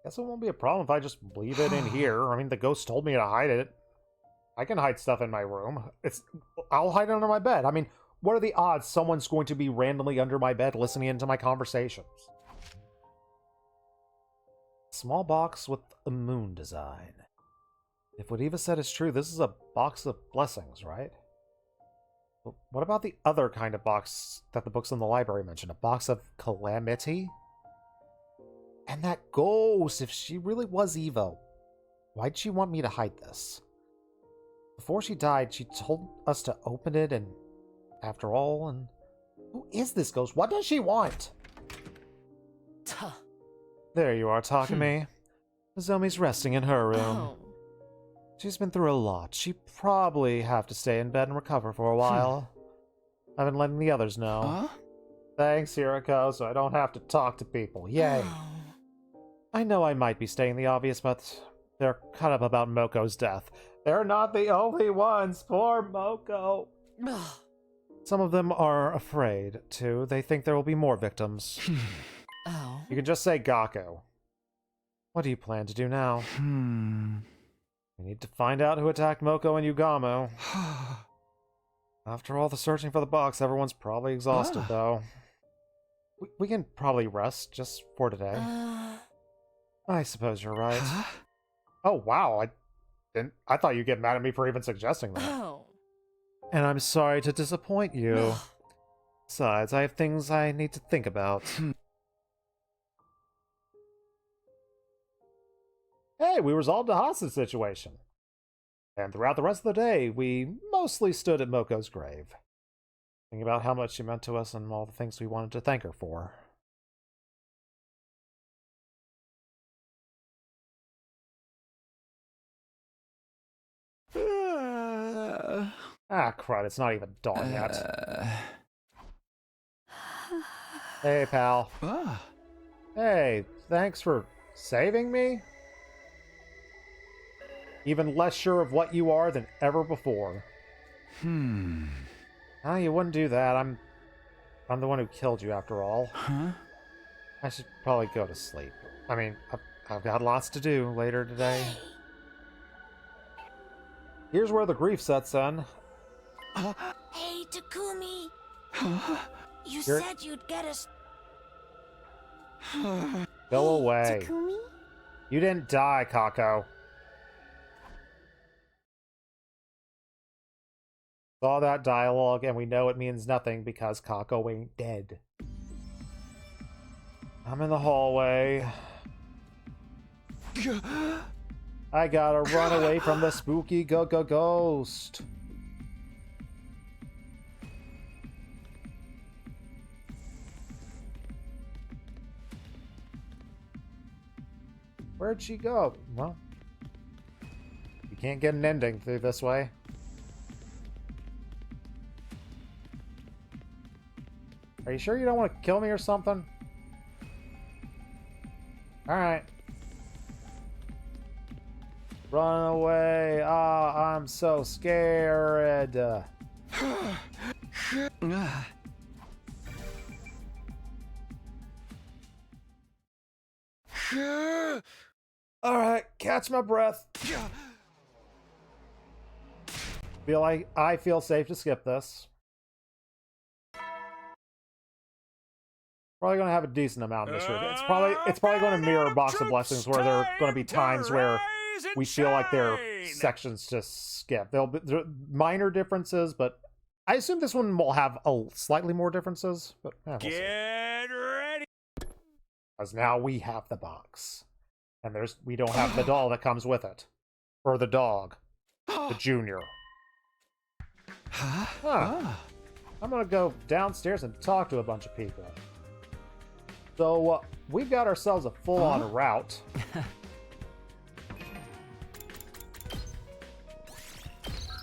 Guess it won't be a problem if I just leave it in here. I mean, the ghost told me to hide it. I can hide stuff in my room. I'll hide it under my bed. I mean, what are the odds someone's going to be randomly under my bed listening into my conversations? Small box with a moon design. If what Eva said is true, this is a box of blessings, right? But what about the other kind of box that the books in the library mentioned? A box of Calamity? And that ghost, if she really was Eva, why'd she want me to hide this? Before she died, she told us to open it, and after all, and who is this ghost? What does she want? There you are, Takumi. Nozomi's resting in her room. She's been through a lot. She probably have to stay in bed and recover for a while. I've been letting the others know. Thanks, Hirako, so I don't have to talk to people. Yay. I know I might be stating the obvious, but they're cut up about Moko's death. They're not the only ones. Poor Moko. Some of them are afraid, too. They think there will be more victims. You can just say Gaku. What do you plan to do now? We need to find out who attacked Moko and Yugamo. After all the searching for the box, everyone's probably exhausted, though. We can probably rest just for today. I suppose you're right. Oh, wow. I thought you'd get mad at me for even suggesting that. And I'm sorry to disappoint you. Besides, I have things I need to think about. Hey, we resolved the hostage situation. And throughout the rest of the day, we mostly stood at Moko's grave, thinking about how much she meant to us and all the things we wanted to thank her for. Crud, it's not even dawn yet. Hey, pal. Hey, thanks for saving me? Even less sure of what you are than ever before. Oh, you wouldn't do that. I'm the one who killed you, after all. I should probably go to sleep. I mean, I've got lots to do later today. Here's where the grief sets in. Hey, Takumi. You said you'd get us. Go away. Takumi? You didn't die, Kako. Saw that dialogue, and we know it means nothing because Kako ain't dead. I'm in the hallway. I gotta run away from the spooky ghost. Where'd she go? Well, you can't get an ending through this way. Are you sure you don't want to kill me or something? Alright. Run away. Ah, I'm so scared. Alright, catch my breath. I feel safe to skip this. Probably going to have a decent amount of mystery. It's probably going to mirror Box of Blessings, where there are going to be times where we feel like there are sections to skip. There'll be minor differences, but I assume this one will have slightly more differences. But we'll see. Get ready. Because now we have the box, and we don't have the doll that comes with it, or the dog, the junior. Huh. I'm gonna go downstairs and talk to a bunch of people. So we've got ourselves a full-on route.